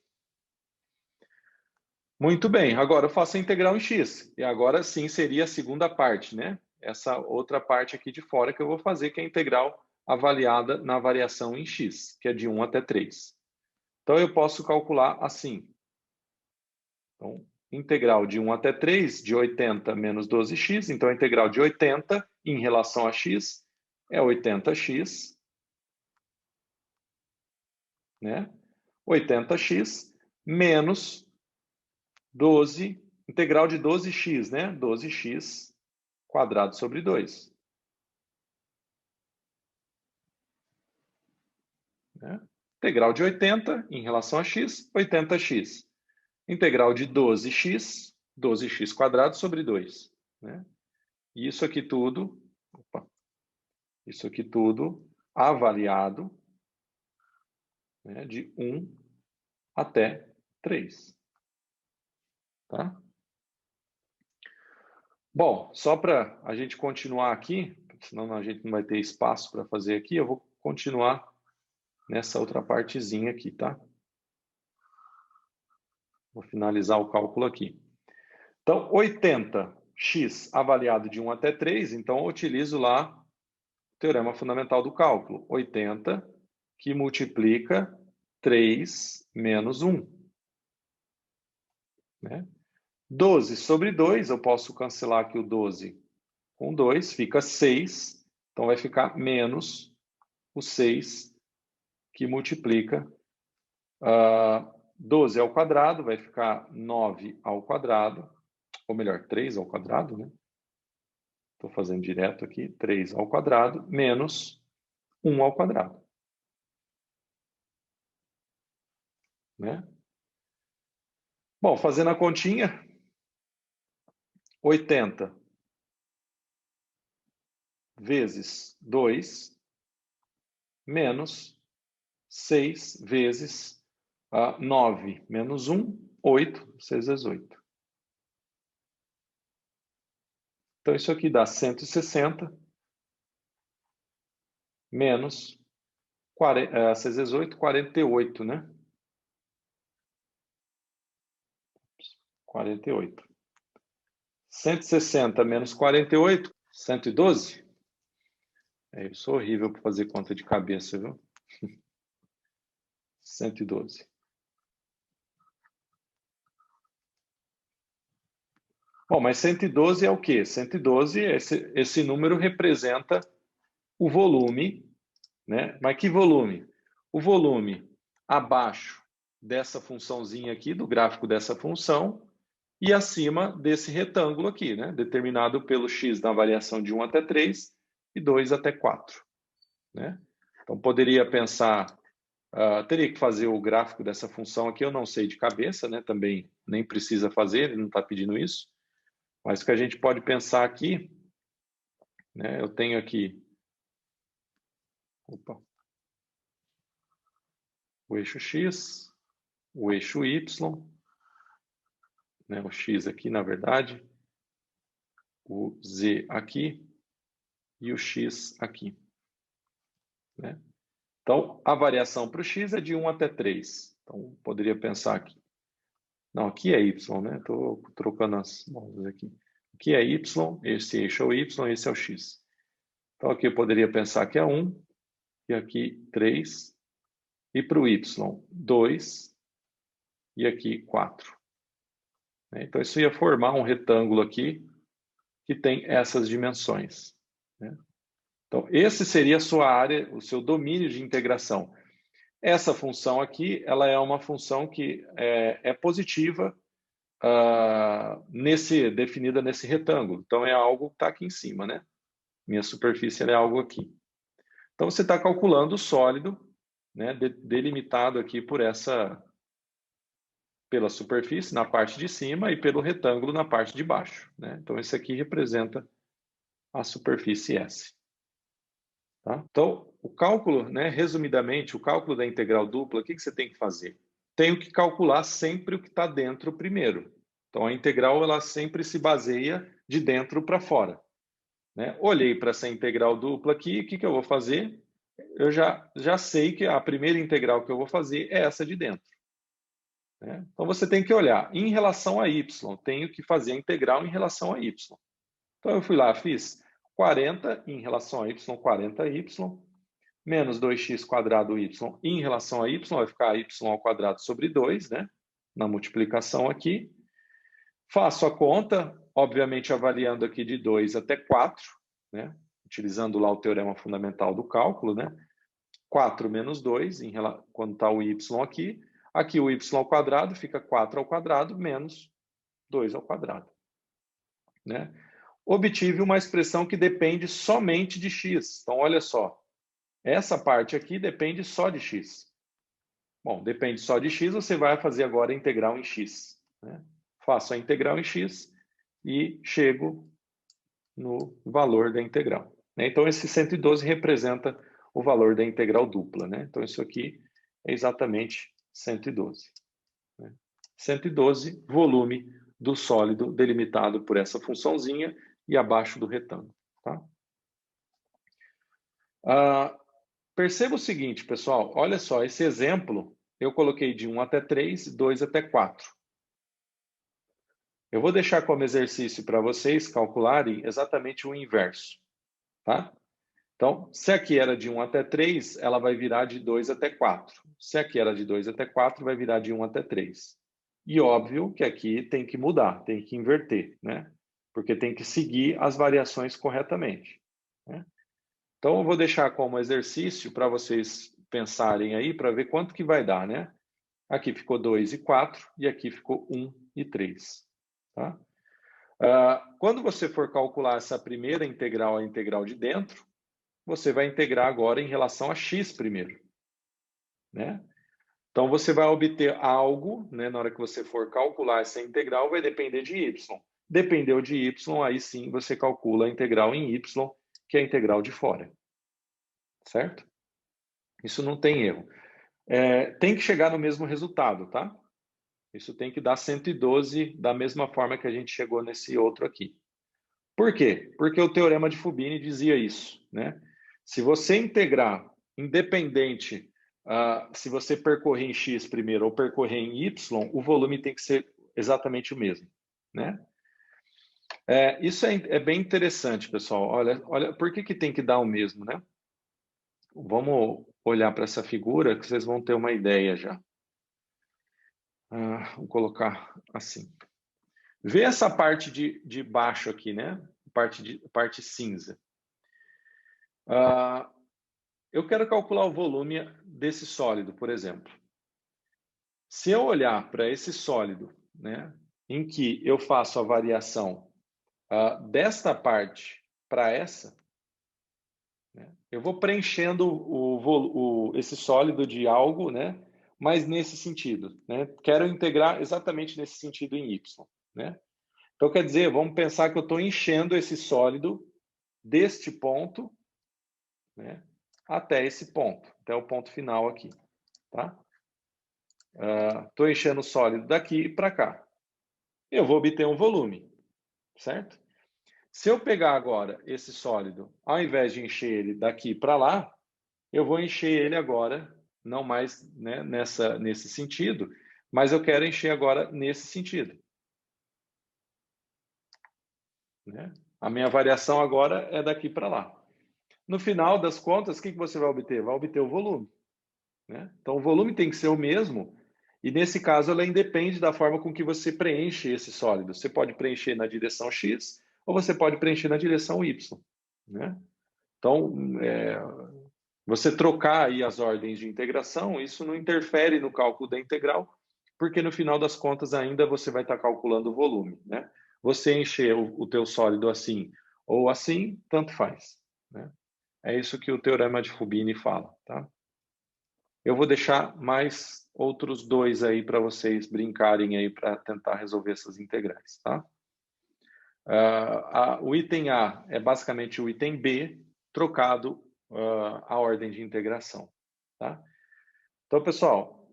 Muito bem, agora eu faço a integral em x. E agora sim seria a segunda parte, né? Essa outra parte aqui de fora que eu vou fazer, que é a integral avaliada na variação em x, que é de 1 até 3. Então eu posso calcular assim. Então, integral de 1 até 3, de 80 menos 12x. Então, a integral de 80 em relação a x é 80x, né? 80x menos 12, integral de 12x, né? 12x quadrado sobre 2. Né? Integral de 80 em relação a x, 80x. Integral de 12x, 12x quadrado sobre 2. Né? E isso aqui tudo, isso aqui tudo avaliado, né, de 1 até 3. Tá? Bom, só para a gente continuar aqui, senão a gente não vai ter espaço para fazer aqui, eu vou continuar nessa outra partezinha aqui, tá? Vou finalizar o cálculo aqui. Então, 80x avaliado de 1 até 3, então eu utilizo lá o teorema fundamental do cálculo. 80 que multiplica 3 menos 1. Né? 12 sobre 2, eu posso cancelar aqui o 12 com 2, fica 6. Então, vai ficar menos o 6 que multiplica 12 ao quadrado, vai ficar 9 ao quadrado, ou melhor, 3 ao quadrado, né? Estou fazendo direto aqui, 3 ao quadrado, menos 1 ao quadrado. Né? Bom, fazendo a continha, 80 vezes 2, menos 6 vezes 9, menos 1, 8, 6 vezes 8. Então, isso aqui dá 160, menos 6 vezes 8, 48, né? 48. 160 menos 48, 112. Eu sou horrível para fazer conta de cabeça, viu? 112. Bom, mas 112 é o quê? 112, esse número representa o volume, né? Mas que volume? O volume abaixo dessa funçãozinha aqui, do gráfico dessa função, e acima desse retângulo aqui, né? Determinado pelo x na variação de 1 até 3 e 2 até 4. Né? Então, poderia pensar, teria que fazer o gráfico dessa função aqui, eu não sei de cabeça, né? Também nem precisa fazer, ele não está pedindo isso. Mas o que a gente pode pensar aqui, né? Eu tenho aqui o eixo x, o eixo Y, né, o X aqui, na verdade, o Z aqui e o X aqui. Né? Então, a variação para o X é de 1 até 3. Então, poderia pensar aqui. Não, aqui é Y, né? Estou trocando as mãos aqui. Aqui é Y, esse eixo é o Y, esse é o X. Então, aqui eu poderia pensar que é 1, e aqui 3, e para o Y, 2, e aqui 4. Então, isso ia formar um retângulo aqui que tem essas dimensões. Né? Então, esse seria a sua área, o seu domínio de integração. Essa função aqui, ela é uma função que é positiva, definida nesse retângulo. Então, é algo que está aqui em cima, né? Minha superfície é algo aqui. Então, você está calculando o sólido, né, delimitado aqui pela superfície na parte de cima e pelo retângulo na parte de baixo. Né? Então, esse aqui representa a superfície S. Tá? Então, o cálculo, né, resumidamente, o cálculo da integral dupla, o que você tem que fazer? Tenho que calcular sempre o que está dentro primeiro. Então, a integral ela sempre se baseia de dentro para fora. Né? Olhei para essa integral dupla aqui, o que eu vou fazer? Eu já sei que a primeira integral que eu vou fazer é essa de dentro. Né? Então, você tem que olhar em relação a y, tenho que fazer a integral em relação a y. Então, eu fui lá, fiz 40 em relação a y, 40y, menos 2x quadrado y em relação a y, vai ficar y ao quadrado sobre 2, né? Na multiplicação aqui. Faço a conta, obviamente avaliando aqui de 2 até 4, né? Utilizando lá o teorema fundamental do cálculo, né? 4 menos 2, quando está o y aqui. Aqui o y ao quadrado fica 4 ao quadrado menos 2 ao quadrado. Né? Obtive uma expressão que depende somente de x. Então, olha só. Essa parte aqui depende só de x. Bom, depende só de x, você vai fazer agora a integral em x. Né? Faço a integral em x e chego no valor da integral. Né? Então, esse 112 representa o valor da integral dupla. Né? Então, isso aqui é exatamente 112. Né? 112, volume do sólido delimitado por essa funçãozinha e abaixo do retângulo. Tá? Perceba o seguinte, pessoal. Olha só, esse exemplo eu coloquei de 1 até 3, 2 até 4. Eu vou deixar como exercício para vocês calcularem exatamente o inverso. Tá? Então, se aqui era de 1 até 3, ela vai virar de 2 até 4. Se aqui era de 2 até 4, vai virar de 1 até 3. E óbvio que aqui tem que mudar, tem que inverter, né? Porque tem que seguir as variações corretamente. Né? Então, eu vou deixar como exercício para vocês pensarem aí, para ver quanto que vai dar, né? Aqui ficou 2 e 4, e aqui ficou 1 e 3. Tá? Quando você for calcular essa primeira integral, a integral de dentro, você vai integrar agora em relação a x primeiro. Né? Então, você vai obter algo, né, na hora que você for calcular essa integral, vai depender de y. Dependeu de y, aí sim você calcula a integral em y, que é a integral de fora. Certo? Isso não tem erro. Tem que chegar no mesmo resultado, tá? Isso tem que dar 112 da mesma forma que a gente chegou nesse outro aqui. Por quê? Porque o teorema de Fubini dizia isso, né? Se você integrar, independente se você percorrer em x primeiro ou percorrer em y, o volume tem que ser exatamente o mesmo, né? Isso é bem interessante, pessoal. Olha, por que tem que dar o mesmo, né? Vamos olhar para essa figura que vocês vão ter uma ideia já. Vou colocar assim. Vê essa parte de baixo aqui, né? Parte cinza. Eu quero calcular o volume desse sólido, por exemplo. Se eu olhar para esse sólido, né, em que eu faço a variação desta parte para essa, né, eu vou preenchendo esse sólido de algo, né, mas nesse sentido. Né? Quero integrar exatamente nesse sentido em y. Né? Então, quer dizer, vamos pensar que eu estou enchendo esse sólido deste ponto, né, até esse ponto, até o ponto final aqui. Tá? estou enchendo o sólido daqui para cá. Eu vou obter um volume, certo? Se eu pegar agora esse sólido, ao invés de encher ele daqui para lá, eu vou encher ele agora, não mais, né, nesse sentido, mas eu quero encher agora nesse sentido, né? A minha variação agora é daqui para lá. No final das contas, o que você vai obter? Vai obter o volume, né? Então, o volume tem que ser o mesmo, e nesse caso ela independe da forma com que você preenche esse sólido. Você pode preencher na direção X, ou você pode preencher na direção Y, né? Então, você trocar aí as ordens de integração, isso não interfere no cálculo da integral, porque no final das contas ainda você vai estar calculando o volume, né? Você encher o teu sólido assim ou assim, tanto faz, né? É isso que o teorema de Fubini fala, tá? Eu vou deixar mais outros dois aí para vocês brincarem aí para tentar resolver essas integrais, tá? O item A é basicamente o item B trocado a ordem de integração, tá? Então, pessoal,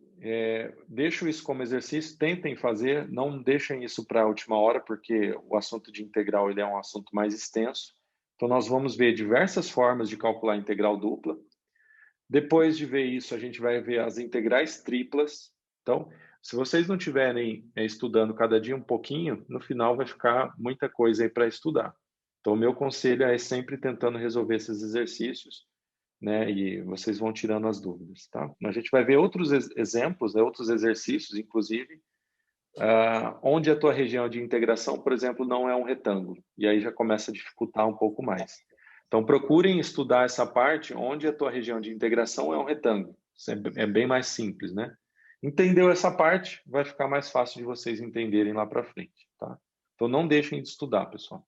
deixo isso como exercício, tentem fazer, não deixem isso para a última hora, porque o assunto de integral ele é um assunto mais extenso. Então, nós vamos ver diversas formas de calcular a integral dupla. Depois de ver isso, a gente vai ver as integrais triplas. Então, se vocês não estiverem estudando cada dia um pouquinho, no final vai ficar muita coisa aí para estudar. Então, o meu conselho é sempre tentando resolver esses exercícios, né? E vocês vão tirando as dúvidas, tá? A gente vai ver outros exemplos, né? Outros exercícios, inclusive, onde a tua região de integração, por exemplo, não é um retângulo. E aí já começa a dificultar um pouco mais. Então, procurem estudar essa parte onde a tua região de integração é um retângulo. Isso é bem mais simples, né? Entendeu essa parte, vai ficar mais fácil de vocês entenderem lá para frente, tá? Então, não deixem de estudar, pessoal.